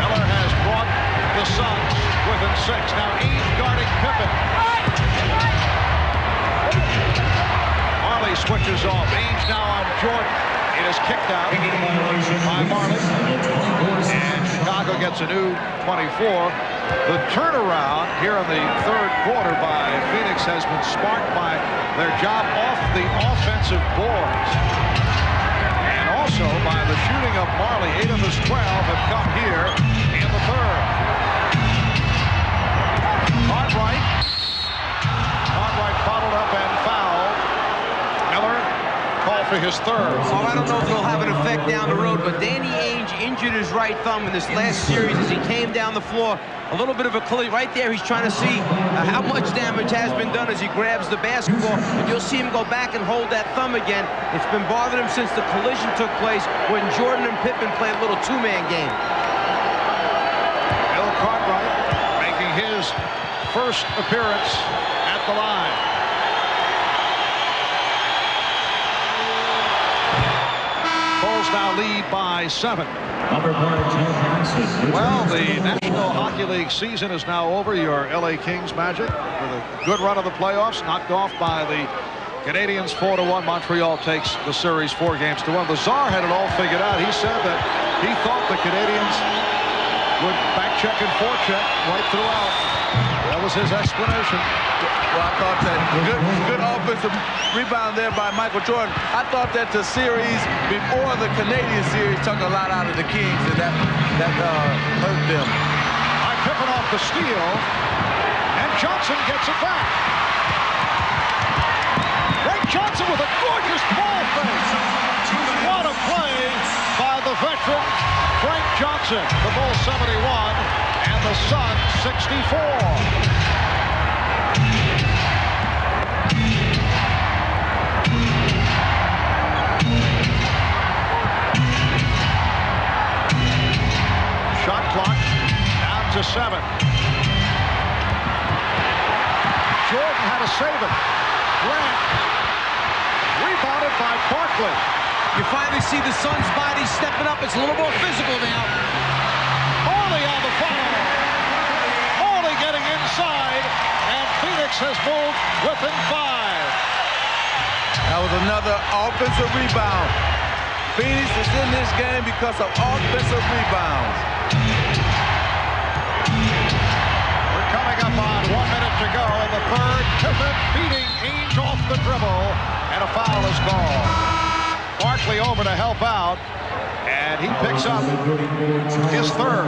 Miller has brought the Suns within 6. Now Ainge guarding Pippen. switches off. Ainge now on Jordan. It is kicked out by Marley. And Chicago gets a new 24. The turnaround here in the third quarter by Phoenix has been sparked by their job off the offensive boards. And also by the shooting of Marley. 8 of his 12 have come here in the third. Cartwright bottled up and fouled. Miller called for his third. Oh, I don't know if it'll have an effect down the road, but Danny Ainge injured his right thumb in this last series as he came down the floor. A little bit of a collision right there. He's trying to see how much damage has been done as he grabs the basketball. And you'll see him go back and hold that thumb again. It's been bothering him since the collision took place when Jordan and Pippen played a little two-man game. Bill Cartwright making his first appearance at the line. Bulls now lead by 7. Well, the National Hockey League season is now over. Your LA Kings Magic with a good run of the playoffs, knocked off by the Canadiens 4-1. Montreal takes the series 4-1. The Czar had it all figured out. He said that he thought the Canadiens would back check and forecheck right throughout. That was his explanation. Well, I thought that good offensive rebound there by Michael Jordan. I thought that the series before the Canadian series took a lot out of the Kings, and that hurt them. By Pippen off the steal, and Johnson gets it back. Frank Johnson with a gorgeous ball fake. What a play by the veteran Frank Johnson. The Bulls 71 and the Suns 64. Shot clock down to 7. Jordan had to save it. Grant rebounded by Barkley. You finally see the Suns' body stepping up. It's a little more physical now. Morley on the follow. Morley getting inside, and Phoenix has moved within 5. That was another offensive rebound. Phoenix is in this game because of offensive rebounds. We're coming up on 1 minute to go in the third. Pippen beating Ainge off the dribble, and a foul is called. Barkley over to help out, and he picks up his third.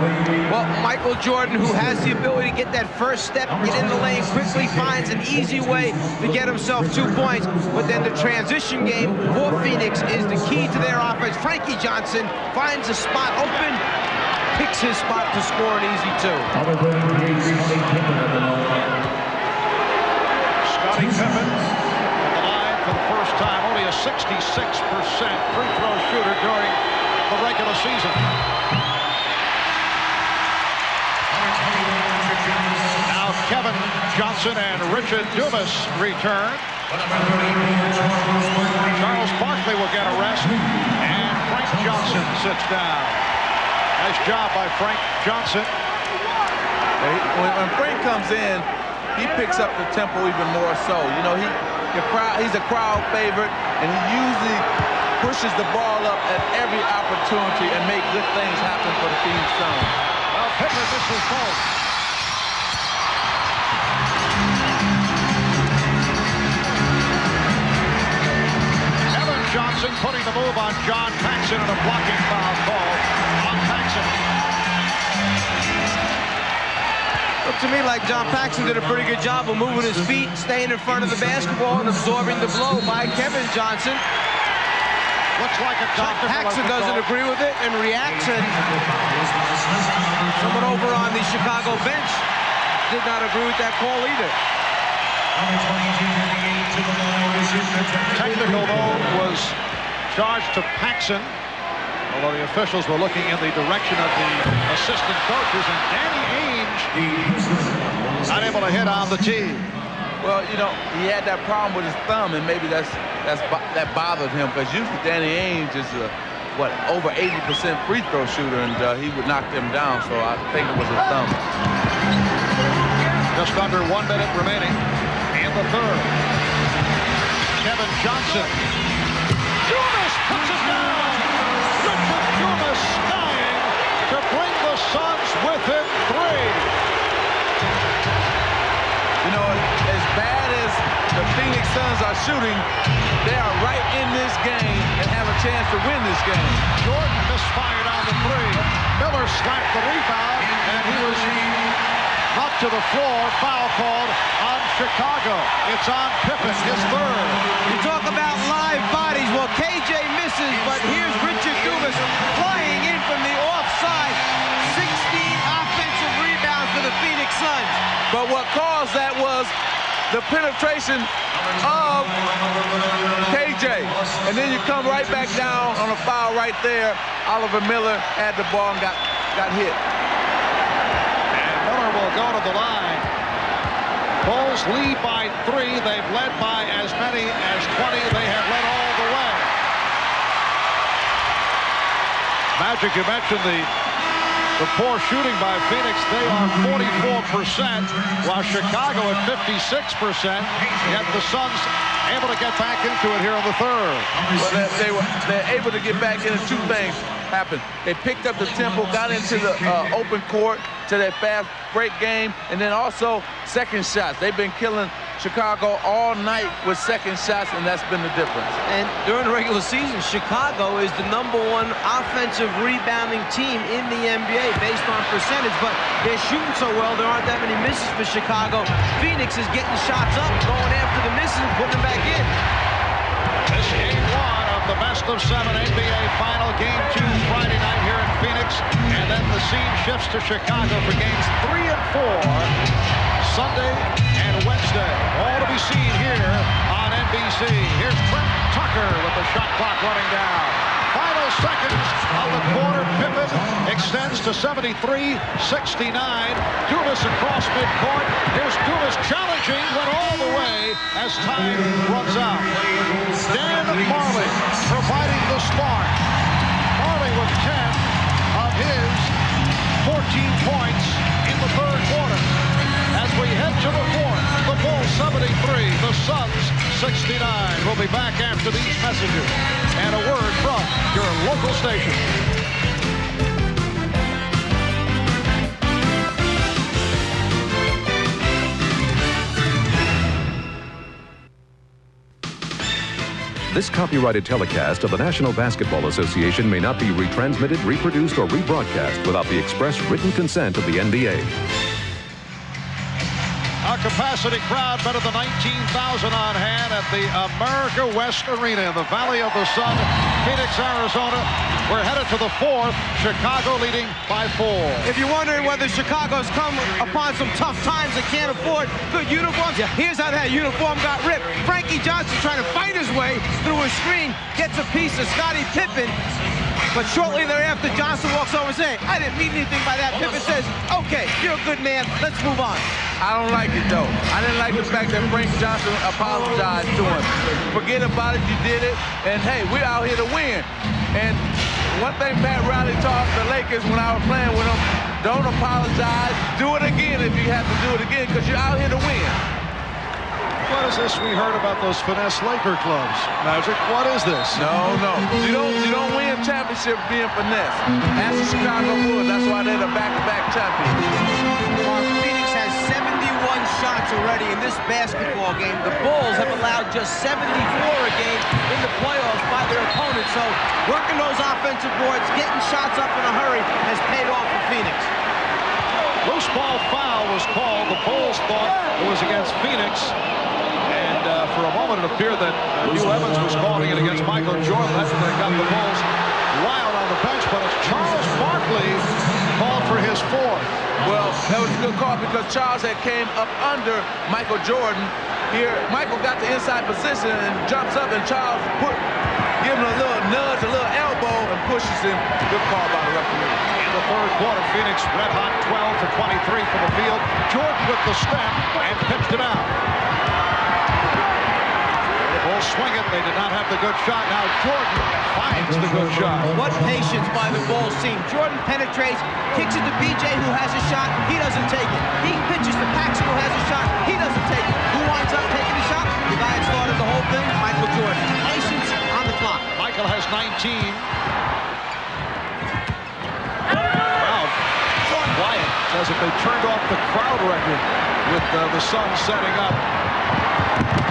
Well, Michael Jordan, who has the ability to get that first step, get in the lane quickly, finds an easy way to get himself 2 points. But then the transition game for Phoenix is the key to their offense. Frankie Johnson finds a spot open, picks his spot to score an easy 2. Scottie Pippen at the line for the first time. Only a 66% free throw shooter during the regular season. Now Kevin Johnson and Richard Dumas return. Charles Barkley will get a rest, and Frank Johnson sits down. Nice job by Frank Johnson. When Frank comes in, he picks up the tempo even more so. You know, he's a crowd favorite, and he usually pushes the ball up at every opportunity and make good things happen for the Phoenix Suns. Well, Pippen misses both. Kevin Johnson putting the move on John Paxson and a blocking foul call on Paxson. Looked to me like John Paxson did a pretty good job of moving his feet, staying in front of the basketball, and absorbing the blow by Kevin Johnson. Looks like a John Paxson doesn't agree with it and reacts, and someone over on the Chicago bench did not agree with that call either. Technical, though, was charged to Paxson, although the officials were looking in the direction of the assistant coaches, and Danny Ainge not able to hit on the tee. Well, you know, he had that problem with his thumb, and maybe that bothered him, because usually Danny Ainge is over 80% free throw shooter, and he would knock them down. So I think it was his thumb. Just under 1 minute remaining in the third. Kevin Johnson. Dumas puts it down. Richard Dumas skying to bring the Suns within 3. You know, as bad as the Phoenix Suns are shooting, they are right in this game and have a chance to win this game. Jordan misfired on the 3. Miller slapped the rebound, and he was knocked to the floor. Foul called on Chicago. It's on Pippen, his 3rd. You talk about live bodies. Well, KJ misses, but here's Richard Dumas flying in from the offside. 16 offensive rebounds for the Phoenix Suns. But what caused that was the penetration of KJ. And then you come right back down on a foul right there. Oliver Miller had the ball and got hit. And Miller will go to the line. Bulls lead by 3. They've led by as many as 20. They have led all the way. Magic, you mentioned the poor shooting by Phoenix. They are 44%, while Chicago at 56%. Yet the Suns able to get back into it here in the 3rd. Well, they're able to get back into 2 things happened. They picked up the tempo, got into the open court to that fast break game, and then also second shots. They've been killing Chicago all night with second shots, and that's been the difference. And during the regular season, Chicago is the #1 offensive rebounding team in the NBA based on percentage, but they're shooting so well, there aren't that many misses for Chicago. Phoenix is getting shots up, going after the misses and putting them back in. This game 1 of the best-of-7 NBA final. Game 2 Friday night here in Phoenix, and then the scene shifts to Chicago for games 3 and 4 Sunday and Wednesday. All to be seen here on NBC. Here's Trent Tucker with the shot clock running down. Final seconds of the quarter. Pippen extends to 73-69. Dumas across midcourt. Here's Dumas challenging, went all the way as time runs out. Dan Majerle providing the spark. Majerle with 10 of his 14 points in the 3rd quarter. As we head to the 4th, the Bulls 73, the Suns 69. We'll be back after these messages and a word from your local station. This copyrighted telecast of the National Basketball Association may not be retransmitted, reproduced, or rebroadcast without the express written consent of the NBA. A capacity crowd better than 19,000 on hand at the America West Arena in the Valley of the Sun, Phoenix, Arizona. We're headed to the 4th, Chicago leading by 4. If you're wondering whether Chicago's come upon some tough times and can't afford good uniforms, here's how that uniform got ripped. Frankie Johnson trying to fight his way through a screen, gets a piece of Scottie Pippen, but shortly thereafter, Johnson walks over and says, I didn't mean anything by that. Pippen says, okay, you're a good man, let's move on. I don't like it, though. I didn't like the fact that Frank Johnson apologized to him. Forget about it, you did it, and hey, we're out here to win. And one thing Pat Riley taught the Lakers when I was playing with them, don't apologize, do it again if you have to do it again, because you're out here to win. What is this we heard about those finesse Laker clubs, Magic? What is this? No. You don't win championships being finesse. That's the Chicago Bulls. That's why they're the back-to-back champions. Phoenix has 71 shots already in this basketball game. The Bulls have allowed just 74 a game in the playoffs by their opponents. So working those offensive boards, getting shots up in a hurry has paid off for Phoenix. Loose ball foul was called. The Bulls thought it was against Phoenix. For a moment, it appeared that Hugh Evans was calling it against Michael Jordan. That's when they got the Bulls wild on the bench. But it's Charles Barkley called for his 4th. Well, that was a good call because Charles had came up under Michael Jordan. Here, Michael got the inside position and jumps up, and Charles gives him a little nudge, a little elbow, and pushes him. Good call by the referee. In the 3rd quarter, Phoenix red hot, 12 for 23 from the field. Jordan with the step and pitched it out. Bulls swing it. They did not have the good shot. Now Jordan finds the good shot. What patience by the Bulls team. Jordan penetrates, kicks it to BJ, who has a shot. He doesn't take it. He pitches to Paxson, who has a shot. He doesn't take it. Who winds up taking the shot? The guy that started the whole thing, Michael Jordan. Bulls 19. Crowd quiet as if they turned off the crowd record with the Suns setting up.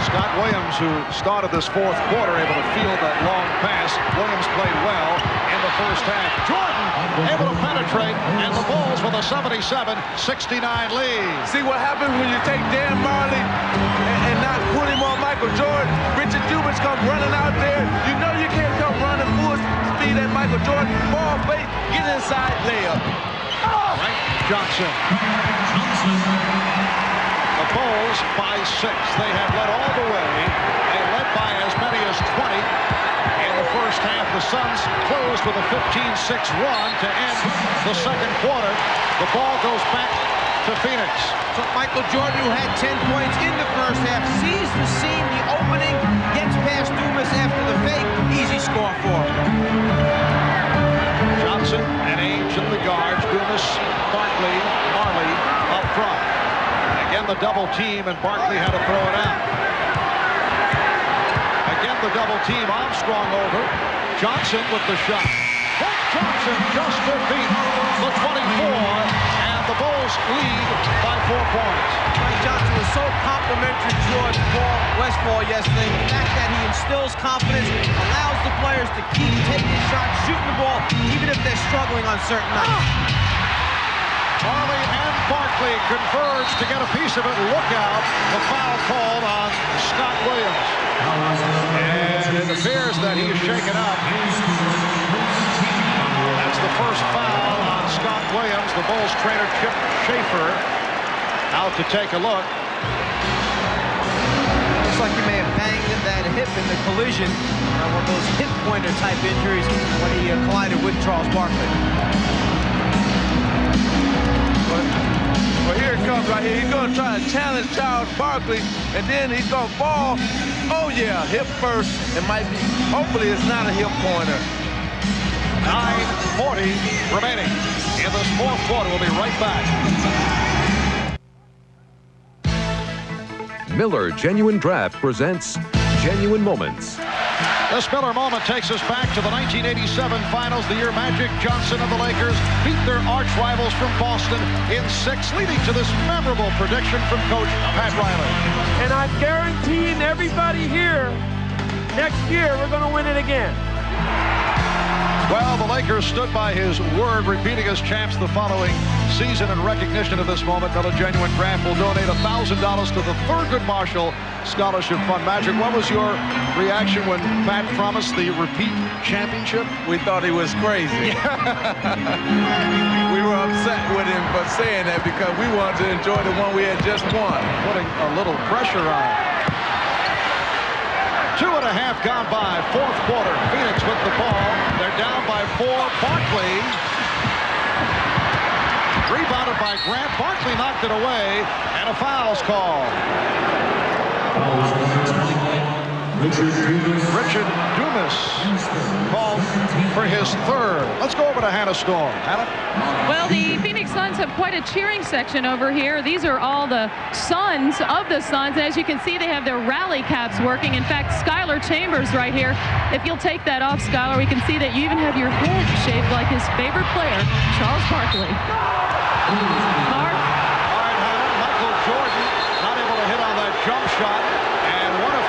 Scott Williams, who started this fourth quarter, able to field that long pass. Williams played well in the first half. Jordan able to penetrate, and the Bulls with a 77-69 lead. See what happens when you take Dan Marley and not put him on Michael Jordan? Richard Dumas comes running out there. You know you can't come running full speed at Michael Jordan. Ball fake, get inside, layup. Frank Johnson. The Bulls by 6. They have led all the way. They led by as many as 20. In the first half, the Suns closed with a 15-6 run to end the second quarter. The ball goes back to Phoenix. So Michael Jordan, who had 10 points in the first half, sees the seam, the opening, gets past Dumas after the fake. Easy score for him. Johnson and Ainge in the guards. Dumas, Barkley, Marley up front. Again, the double team, and Barkley had to throw it out. Again, the double team. Armstrong over. Johnson with the shot. Frank Johnson just to beat the 24, and the Bulls lead by 4 points. Frank Johnson was so complimentary to George Westphal yesterday. The fact that he instills confidence, allows the players to keep taking shots, shooting the ball, even if they're struggling on certain nights. Marley and Barkley converge to get a piece of it. Look out, the foul called on Scott Williams. And it appears that he is shaken up. That's the first foul on Scott Williams. The Bulls trainer Chip Schaefer out to take a look. Looks like he may have banged that hip in the collision. One of those hip pointer type injuries when he collided with Charles Barkley. Well, here it comes right here. He's going to try to challenge Charles Barkley, and then he's going to fall. Oh, yeah, hip first. It might be. Hopefully, it's not a hip pointer. 9:40 remaining in this fourth quarter. We'll be right back. Miller Genuine Draft presents Genuine Moments. This Miller moment takes us back to the 1987 finals, the year Magic Johnson of the Lakers beat their arch rivals from Boston in 6, leading to this memorable prediction from Coach Pat Riley. And I'm guaranteeing everybody here, next year we're going to win it again. Well, the Lakers stood by his word, repeating as champs the following season. In recognition of this moment, Miller Genuine Draft will donate $1,000 to the Thurgood Marshall Scholarship Fund. Magic, what was your reaction when Pat promised the repeat championship? We thought he was crazy. We were upset with him for saying that because we wanted to enjoy the one we had just won. Putting a little pressure on. 2.5 gone by, fourth quarter. Phoenix with the ball. They're down by 4. Barkley rebounded by Grant. Barkley knocked it away, and a foul's called. Richard Dumas called for his third. Let's go over to Hannah Storm. Hannah? Well, the Phoenix Suns have quite a cheering section over here. These are all the sons of the Suns. As you can see, they have their rally caps working. In fact, Skylar Chambers right here. If you'll take that off, Skylar, we can see that you even have your head shaped like his favorite player, Charles Barkley. All right, Hannah. Michael Jordan not able to hit on that jump shot.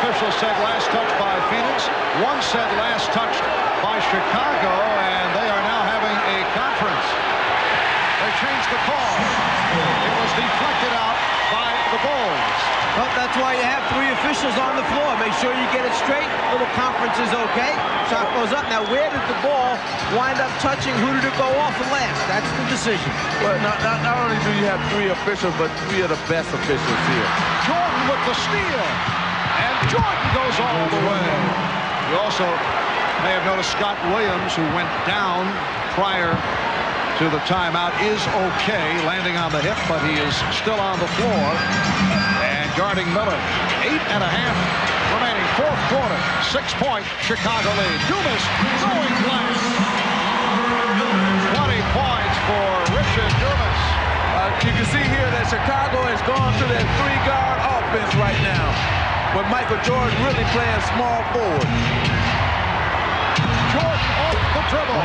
Official said last touch by Phoenix. One said last touched by Chicago, and they are now having a conference. They changed the call. It was deflected out by the Bulls. Well, that's why you have 3 officials on the floor. Make sure you get it straight. Little conference is okay. Shot goes up. Now, where did the ball wind up touching? Who did it go off of last? That's the decision. Well, not only do you have 3 officials, but 3 of the best officials here. Jordan with the steal. And Jordan goes all the way. You also may have noticed Scott Williams, who went down prior to the timeout, is okay, landing on the hip, but he is still on the floor and guarding Miller. 8.5 remaining, fourth quarter. 6-point Chicago lead. Dumas going blank. 20 points for Richard Dumas. You can see here that Chicago has gone to that 3-guard offense right now. But Michael Jordan really playing small forward. Jordan off the dribble.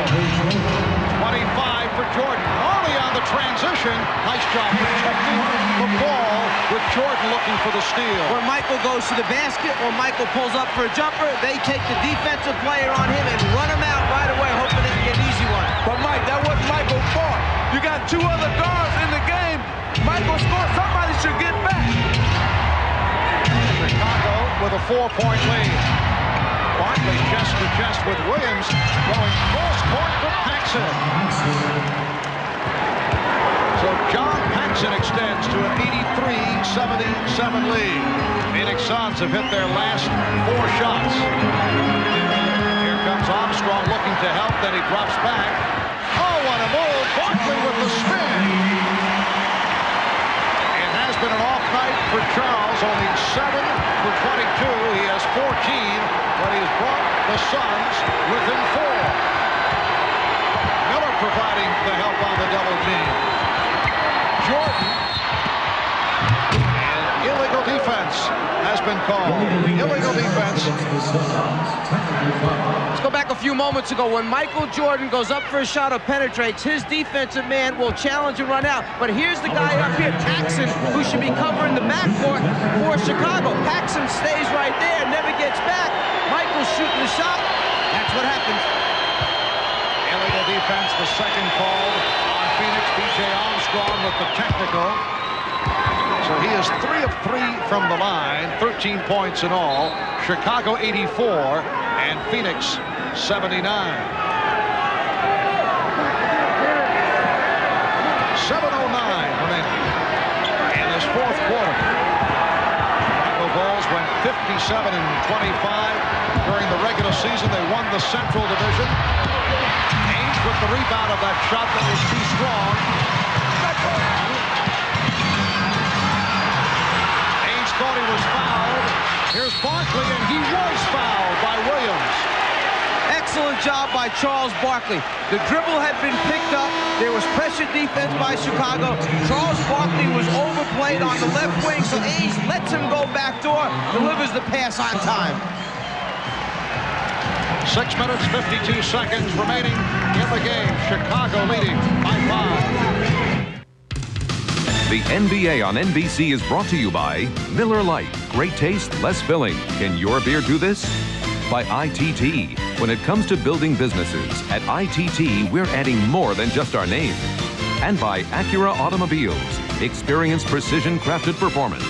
25 for Jordan. Only on the transition. Nice job protecting the ball with Jordan looking for the steal. When Michael goes to the basket or Michael pulls up for a jumper, they take the defensive player on him and run him out right away, hoping they can get an easy one. But Mike, that wasn't Michael's fault. You got two other guards in the game. Michael scored. Somebody should get back. Chicago with a 4-point lead. Barkley chest to chest with Williams, going cross court to Paxson. So John Paxson extends to an 83-77 lead. Phoenix Suns have hit their last 4 shots. Here comes Armstrong looking to help, then he drops back. Oh, what a move! Barkley with the spin. It has been an off night for Charles, only 7 for 22. He has 14, but he's brought the Suns within 4. Miller providing the help on the double team. Jordan, and illegal defense has been called. Illegal defense. Let's go back a few moments ago when Michael Jordan goes up for a shot or penetrates, his defensive man will challenge and run out. But here's the guy up here, Paxson, who should be covering the backcourt for Chicago. Paxson stays right there, never gets back. Michael's shooting the shot. That's what happens. Illegal defense, the second called on Phoenix. B.J. Armstrong with the technical. So he is 3 of 3 from the line, 13 points in all. Chicago 84 and Phoenix 79. 7:09 remaining in this 4th quarter. Chicago Bulls went 57-25 during the regular season. They won the Central Division. Ainge with the rebound of that shot that was too strong. Ainge thought he was fouled. Here's Barkley, and he was fouled by Williams. Excellent job by Charles Barkley. The dribble had been picked up. There was pressure defense by Chicago. Charles Barkley was overplayed on the left wing, so Ainge lets him go backdoor, delivers the pass on time. 6 minutes, 52 seconds remaining in the game. Chicago leading by 5. The NBA on NBC is brought to you by Miller Lite. Great taste, less filling. Can your beer do this? By ITT. When it comes to building businesses, at ITT, we're adding more than just our name. And by Acura Automobiles. Experience precision-crafted performance.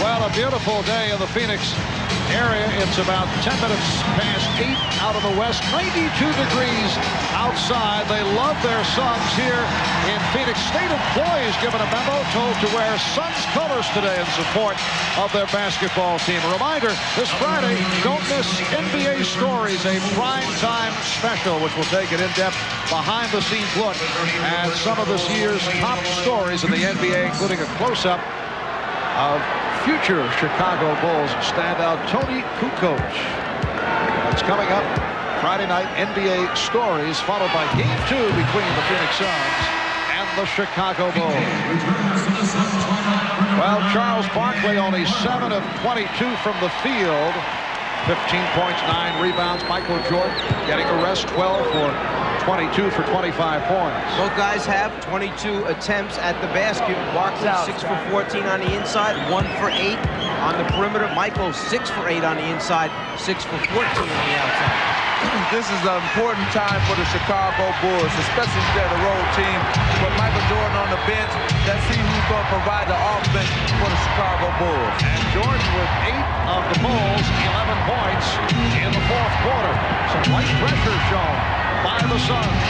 Well, a beautiful day in the Phoenix area. It's about 10 minutes past 8 out of the west. 92 degrees outside. They love their Suns here in Phoenix. State employees given a memo told to wear Suns colors today in support of their basketball team. A reminder, this Friday, don't miss NBA Stories, a primetime special, which will take an in-depth behind-the-scenes look at some of this year's top stories in the NBA, including a close-up of future Chicago Bulls standout Tony Kukoc. That's coming up Friday night, NBA Stories, followed by Game 2 between the Phoenix Suns and the Chicago Bulls. Well, Charles Barkley only 7 of 22 from the field. 15 points, 9 rebounds. Michael Jordan getting a rest, 12 for 22 for 25 points. Both guys have 22 attempts at the basket. Barkley 6 for 14 on the inside, 1 for 8 on the perimeter. Michael 6 for 8 on the inside, 6 for 14 on the outside. This is an important time for the Chicago Bulls, especially if they're the road team. With Michael Jordan on the bench, let's see who's going to provide the offense for the Chicago Bulls. And Jordan with 8 of the Bulls, 11 points in the 4th quarter. Some light pressure shown by the Suns.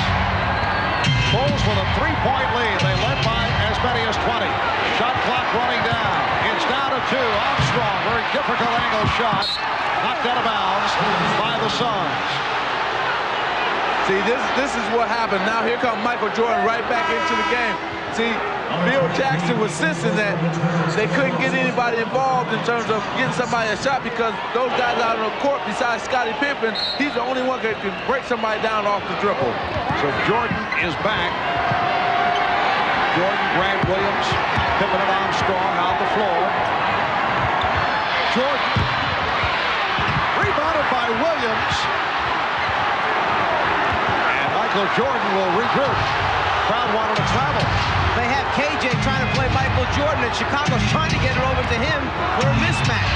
Bulls with a 3-point lead. They led by as many as 20. Shot clock running down. It's down to 2. Armstrong, very difficult angle shot. Knocked out of bounds by the Suns. See, this is what happened. Now here comes Michael Jordan right back into the game. See, Bill Jackson was sensing that they couldn't get anybody involved in terms of getting somebody a shot because those guys out on the court besides Scottie Pippen, he's the only one that can break somebody down off the dribble. So Jordan is back. Jordan, Grant Williams, Pippen and Armstrong on the floor. Jordan Michael Jordan will regroup. Crowd wanted to travel. They have KJ trying to play Michael Jordan, and Chicago's trying to get it over to him for a mismatch.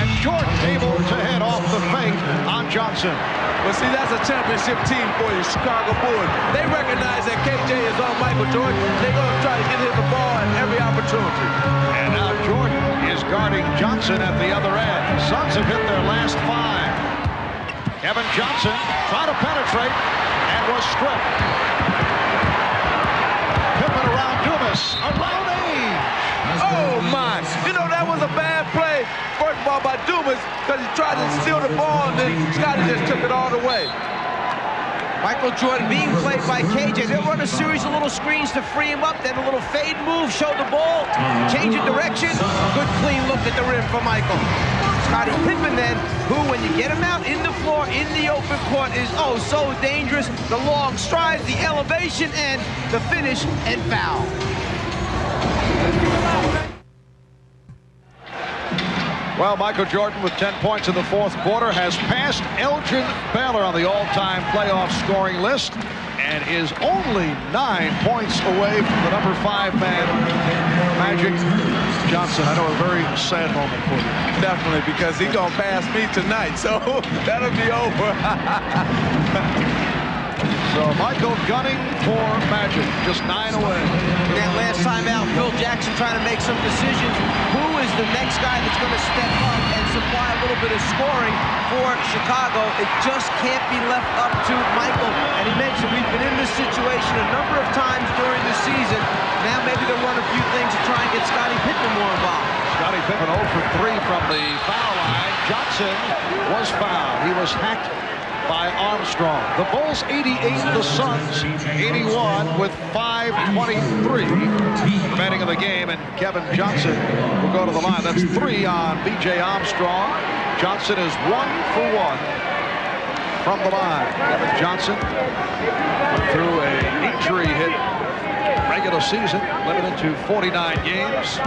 And Jordan able to head off the fake on Johnson. Well, see, that's a championship team for you, Chicago Bulls. They recognize that KJ is on Michael Jordan. They're going to try to get him the ball at every opportunity. And now Jordan is guarding Johnson at the other end. Suns have hit their last 5. Kevin Johnson trying to penetrate and was stripped. Pippen around Dumas, around Age. Oh, my. You know, that was a bad play, first of all, by Dumas, because he tried to steal the ball, and then Scotty just took it all the way. Michael Jordan being played by KJ. They'll run a series of little screens to free him up, then a little fade move, show the ball, change of direction. Good clean look at the rim for Michael. Scottie Pippen then, who when you get him out in the floor, in the open court, is oh so dangerous. The long strides, the elevation, and the finish and foul. Well, Michael Jordan with 10 points in the fourth quarter has passed Elgin Baylor on the all-time playoff scoring list and is only 9 points away from the number 5 man, Magic Johnson. I know a very sad moment for you. Definitely, because he's going to pass me tonight, so that'll be over. So Michael gunning for Magic, just 9 away. That last time out, Phil Jackson trying to make some decisions. Who is the next guy that's going to step up and supply a little bit of scoring for Chicago? It just can't be left up to Michael. And he mentioned we've been in this situation a number of times during the season. Now maybe they'll run a few things to try and get Scottie Pippen more involved. Scottie Pippen 0 for 3 from the foul line. Johnson was fouled. He was hacked by Armstrong. The Bulls 88, the Suns 81 with 5:23 remaining in the game, and Kevin Johnson will go to the line. That's 3 on B.J. Armstrong. Johnson is 1 for 1 from the line. Kevin Johnson went through an injury hit regular season, limited to 49 games.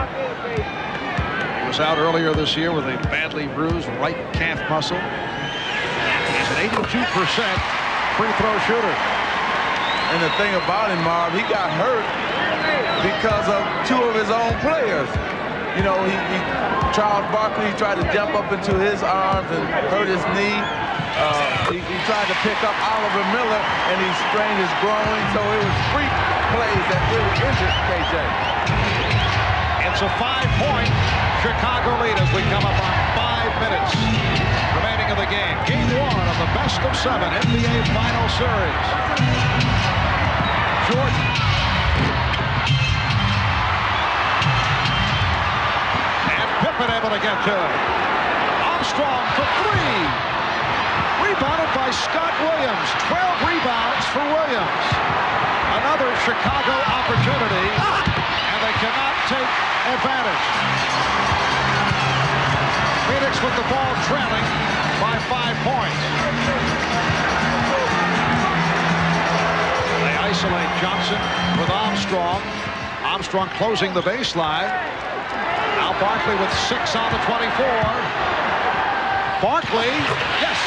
He was out earlier this year with a badly bruised right calf muscle. He's an 82% free throw shooter. And the thing about him, Marv, he got hurt because of 2 of his own players. You know, Charles Barkley tried to jump up into his arms and hurt his knee. He tried to pick up Oliver Miller, and he strained his groin. So it was freak plays that really injured KJ. It's a 5-point Chicago lead as we come up on 5 minutes remaining of the game. Game 1 of the best of 7 NBA Final Series. Jordan. And Pippen able to get to it. Armstrong for 3. Rebounded by Scott Williams. 12 rebounds for Williams. Another Chicago opportunity, and they cannot take advantage. Phoenix with the ball trailing by 5 points. They isolate Johnson with Armstrong. Armstrong closing the baseline. Now Barkley with 6 on the 24. Barkley, yes.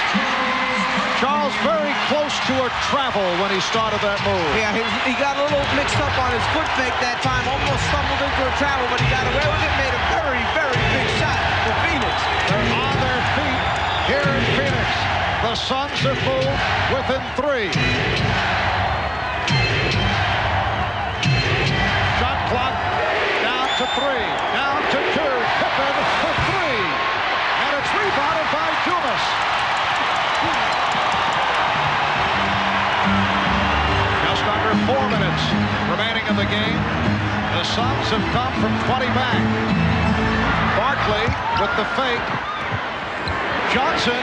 Charles very close to a travel when he started that move. Yeah, he got a little mixed up on his foot fake that time. Almost stumbled into a travel, but he got away with it. Made a very, very big shot for Phoenix. They're on their feet here in Phoenix. The Suns have moved within 3. Shot clock down to 3. Down to 2. Pippen for 3. And it's rebounded by Dumas. Just under 4 minutes remaining in the game. The Suns have come from 20 back. Barkley with the fake. Johnson.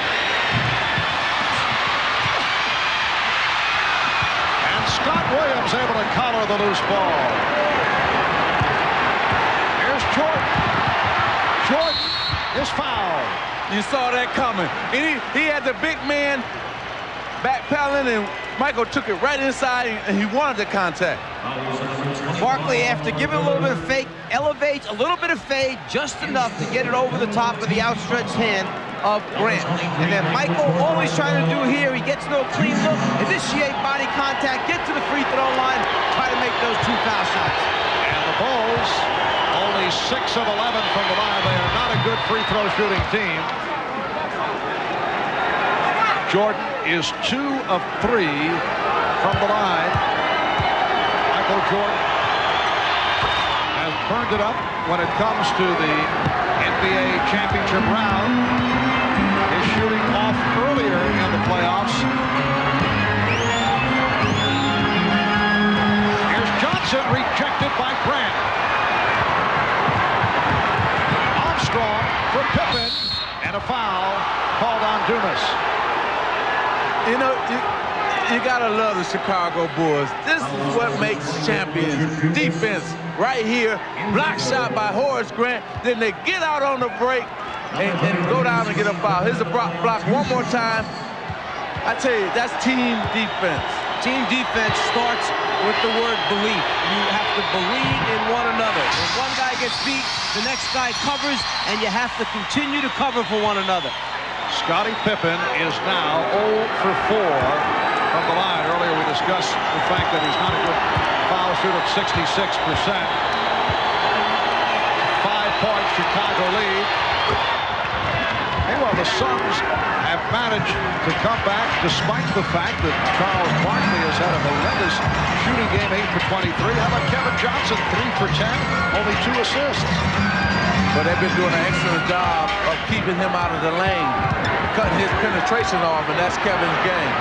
And Scott Williams able to collar the loose ball. Here's Jordan. Jordan is fouled. You saw that coming. And he had the big man backpedaling, and Michael took it right inside, and he wanted the contact. Barkley, after giving a little bit of fake, elevates a little bit of fade, just enough to get it over the top of the outstretched hand of Grant. And then Michael always trying to do here, he gets no clean look, initiate body contact, get to the free throw line, try to make those 2 foul shots. And the Bulls, only 6 of 11 from the line. They are not a good free throw shooting team. Jordan is 2 of 3 from the line. Michael Jordan has burned it up when it comes to the NBA championship round. His shooting off earlier in the playoffs. Here's Johnson, rejected by Grant. Armstrong for Pippen, and a foul called on Dumas. You know, you gotta love the Chicago Bulls. This is what makes champions. Defense right here, block shot by Horace Grant. Then they get out on the break and go down and get a foul. Here's a block one more time. I tell you, that's team defense. Team defense starts with the word belief. You have to believe in one another. When one guy gets beat, the next guy covers, and you have to continue to cover for one another. Scottie Pippen is now 0 for 4 from the line. Earlier we discussed the fact that he's not a good foul shooter at 66%. 5-point Chicago lead. Meanwhile, the Suns have managed to come back despite the fact that Charles Barkley has had a horrendous shooting game, 8 for 23. How about Kevin Johnson, 3 for 10, only 2 assists. But they've been doing an excellent job of keeping him out of the lane, cutting his penetration off, and that's Kevin's game.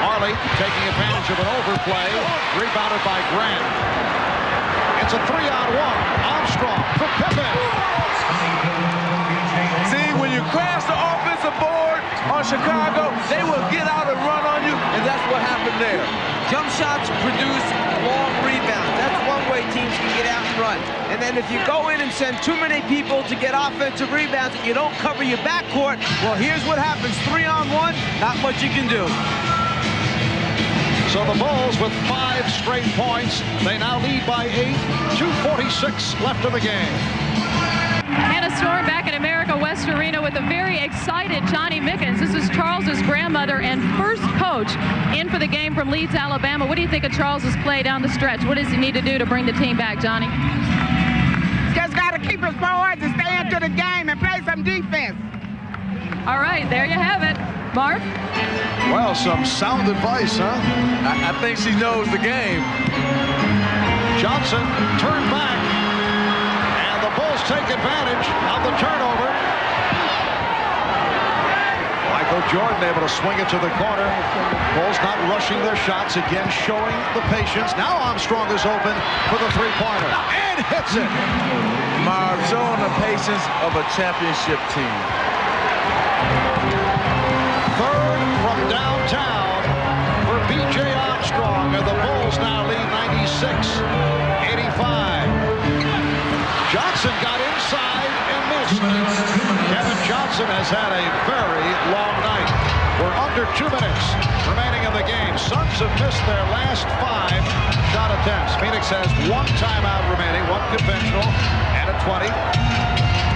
Marley taking advantage of an overplay, rebounded by Grant. It's a 3-on-1. Armstrong for Pippen. See, when you crash the offensive board on Chicago, they will get out and run on you, and that's what happened there. Jump shots produce long rebounds. That's one way teams can get out and run. And then if you go in and send too many people to get offensive rebounds and you don't cover your backcourt, well, here's what happens. 3-on-1, not much you can do. So the Bulls with 5 straight points. They now lead by 8. 2:46 left in the game. Hannah Storm back in America West Arena with a very excited Johnny Mickens. This is Charles's grandmother and first coach in for the game from Leeds, Alabama. What do you think of Charles's play down the stretch? What does he need to do to bring the team back, Johnny? Just got to keep his boards and stay into the game and play some defense. All right, there you have it. Marv? Well, some sound advice, huh? I think she knows the game. Johnson turned back, and the Bulls take advantage of the turnover. Michael Jordan able to swing it to the corner. Bulls not rushing their shots, again showing the patience. Now Armstrong is open for the three-pointer, and hits it. Marv showing the patience of a championship team. Third from downtown for B.J. Armstrong, and the Bulls now lead 96-85. Johnson got inside and missed. Kevin Johnson has had a very long night. We're under 2 minutes remaining in the game. Suns have missed their last 5 shot attempts. Phoenix has 1 timeout remaining, 1 conventional, and a 20.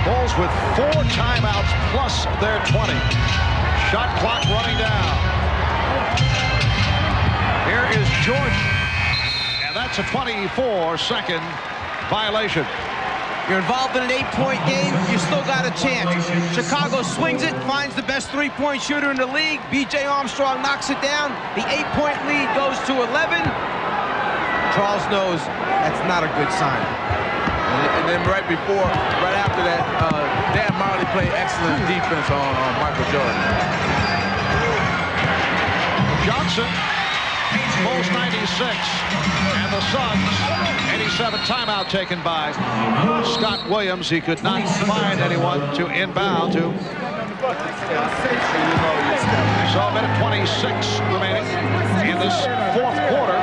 Bulls with 4 timeouts plus their 20. Shot clock running down. Here is Jordan, and that's a 24-second violation. You're involved in an 8-point game, you still got a chance. Chicago swings it, finds the best 3-point shooter in the league. B.J. Armstrong knocks it down. The 8-point lead goes to 11. Charles knows that's not a good sign. And then right after that, Dan Marley played excellent defense on Michael Jordan. Johnson, Bulls 96, and the Suns 87. Timeout taken by Scott Williams. He could not find anyone to inbound to. So a minute 26 remaining in this 4th quarter,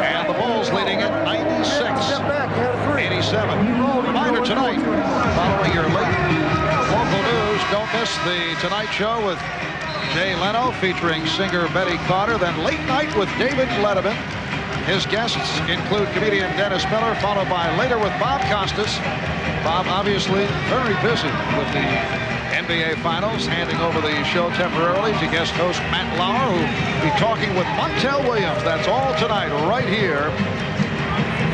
and the Bulls leading at 96-87. Reminder tonight, following your late local news, don't miss the Tonight Show with Jay Leno featuring singer Betty Carter, then Late Night with David Letterman. His guests include comedian Dennis Miller, followed by Later with Bob Costas. Bob obviously very busy with the NBA Finals, handing over the show temporarily to guest host Matt Lauer, who will be talking with Montel Williams. That's all tonight right here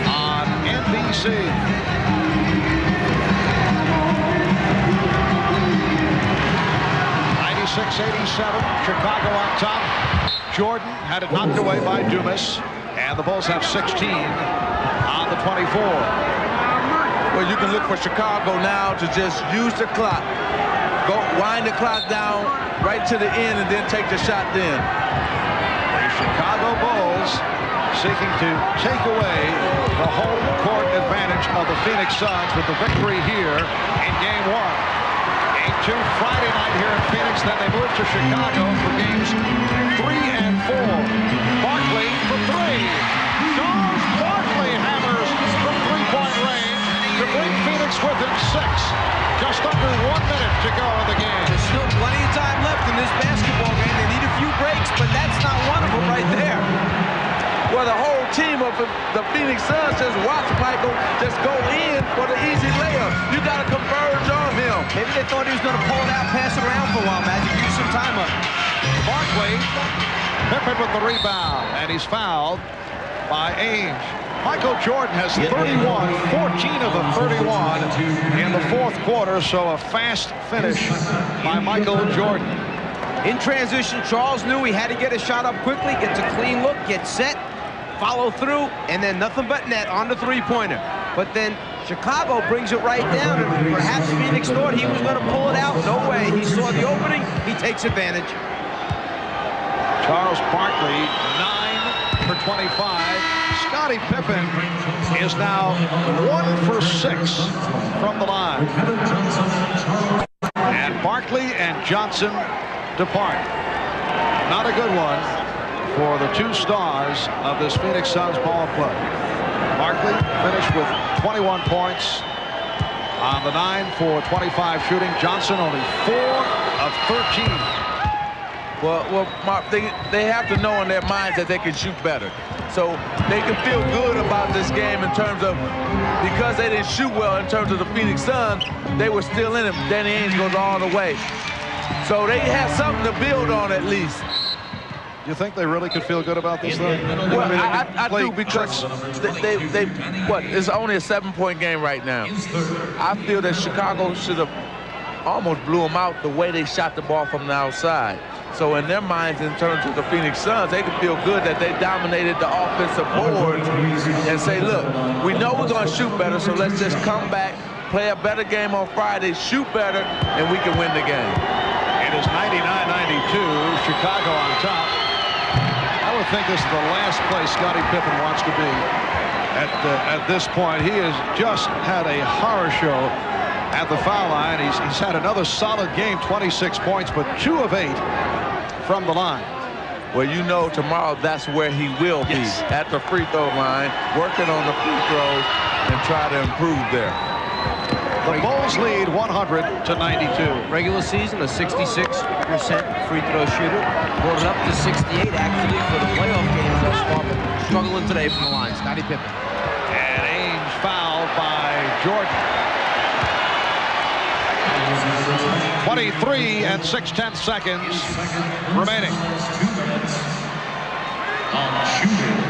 on NBC. Chicago on top. Jordan had it knocked away by Dumas, and the Bulls have 16 on the 24. Well, you can look for Chicago now to just use the clock. Go wind the clock down right to the end and then take the shot then. The Chicago Bulls seeking to take away the home court advantage of the Phoenix Suns with the victory here in Game 1. Game 2 Friday night here in Phoenix, then they move to Chicago for games 3 and 4. Barkley for 3. Charles Barkley hammers from three-point range to bring Phoenix within 6. Just under 1 minute to go in the game. There's still plenty of time left in this basketball game. They need a few breaks, but that's not one of them right there. Well, the whole team of the Phoenix Suns just watch Michael just go in for the easy layup. You got to converge on him. Maybe they thought he was going to pull it out, pass it around for a while, Magic. Use some time up. Barkley, Pippen with the rebound, and he's fouled by Ainge. Michael Jordan has 31, 14 of the 31 in the fourth quarter, so a fast finish by Michael Jordan. In transition, Charles knew he had to get a shot up quickly, get a clean look, get set, follow through, and then nothing but net on the three-pointer. But then Chicago brings it right down, and perhaps Phoenix thought he was going to pull it out. No way. He saw the opening. He takes advantage. Charles Barkley, 9 for 25. Scottie Pippen is now 1 for 6 from the line. And Barkley and Johnson depart. Not a good one for the two stars of this Phoenix Suns ball club. Barkley finished with 21 points on the 9 for 25 shooting. Johnson only 4 of 13. Well, Mark, they have to know in their minds that they can shoot better. So they can feel good about this game in terms of, because they didn't shoot well in terms of the Phoenix Suns, they were still in it. Danny Ainge goes all the way. So they have something to build on at least. You think they really could feel good about this thing? Well, I do, because it's only a 7-point game right now. I feel that Chicago should have almost blew them out the way they shot the ball from the outside. So in their minds, in terms of the Phoenix Suns, they can feel good that they dominated the offensive boards and say, look, we know we're going to shoot better, so let's just come back, play a better game on Friday, shoot better, and we can win the game. It is 99-92, Chicago on top. I would think this is the last place Scottie Pippen wants to be at this point. He has just had a horror show at the foul line. He's had another solid game, 26 points, but 2 of 8 from the line. Well, you know tomorrow that's where he will be, at the free throw line, working on the free throws and try to improve there. The Bulls lead 100-92. Regular season, a 66% free throw shooter. Brought it up to 68 actually for the playoff games thus far, but struggling today from the line. Scottie Pippen. And Ainge fouled by Jordan. 23 and 6/10 seconds remaining.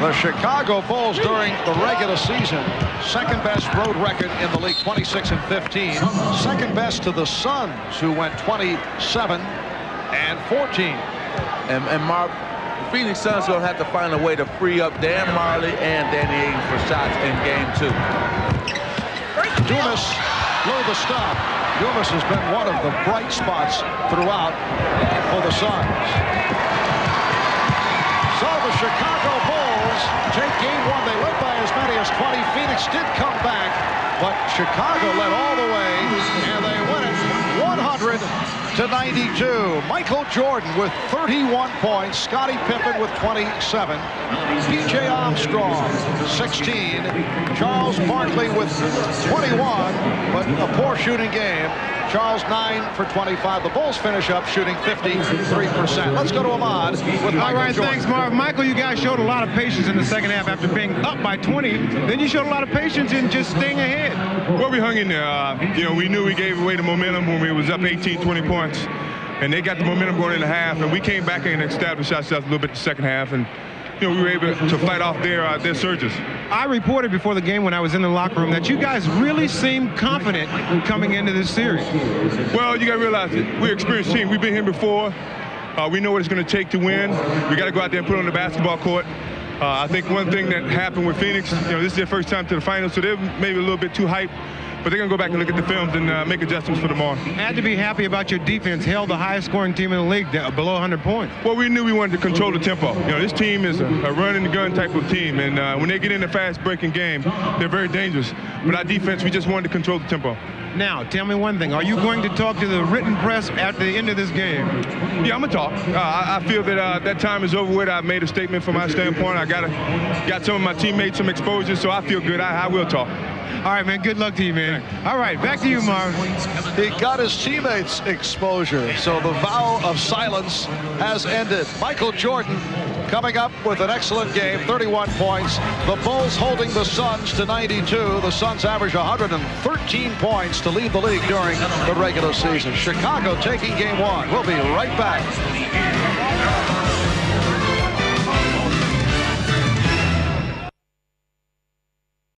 The Chicago Bulls during the regular season, second best road record in the league, 26 and 15. Second best to the Suns, who went 27 and 14. And Mark, the Phoenix Suns are going to have to find a way to free up Dan Marley and Danny Ainge for shots in game 2. Dumas blew the stop. Dumas has been one of the bright spots throughout for the Suns. So the Chicago Bulls take game 1. They led by as many as 20. Phoenix did come back, but Chicago led all the way, and they win it 100-92. Michael Jordan with 31 points. Scottie Pippen with 27. P.J. Armstrong, 16. Charles Barkley with 21, but a poor shooting game Charles 9 for 25. The Bulls finish up shooting 53%. Let's go to Ahmad with Michael All right, Jordan. thanks, Marv. Michael, you guys showed a lot of patience in the second half after being up by 20. Then you showed a lot of patience in just staying ahead. Well, we hung in there. We knew we gave away the momentum when we was up 18, 20 points. And they got the momentum going in the half. And we came back and established ourselves a little bit in the second half. And we were able to fight off their surges. I reported before the game when I was in the locker room that you guys really seemed confident coming into this series. Well, you got to realize that we're an experienced team. We've been here before. We know what it's going to take to win. We got to go out there and put it on the basketball court. I think one thing that happened with Phoenix, this is their first time to the finals, so they're maybe a little bit too hyped. But they're going to go back and look at the films and make adjustments for tomorrow. Had to be happy about your defense. Held the highest scoring team in the league below 100 points. Well, we knew we wanted to control the tempo. This team is a run-and-gun type of team. And when they get in a fast-breaking game, they're very dangerous. But our defense, we just wanted to control the tempo. Now, tell me one thing. Are you going to talk to the written press at the end of this game? Yeah, I'm going to talk. I feel that that time is over with. I made a statement from my standpoint. I got some of my teammates some exposure, so I feel good. I will talk. All right, man. Good luck to you, man. All right, back to you, Marv. He got his teammates exposure, so the vow of silence has ended. Michael Jordan coming up with an excellent game, 31 points. The Bulls holding the Suns to 92. The Suns average 113 points to lead the league during the regular season. Chicago taking game one. We'll be right back.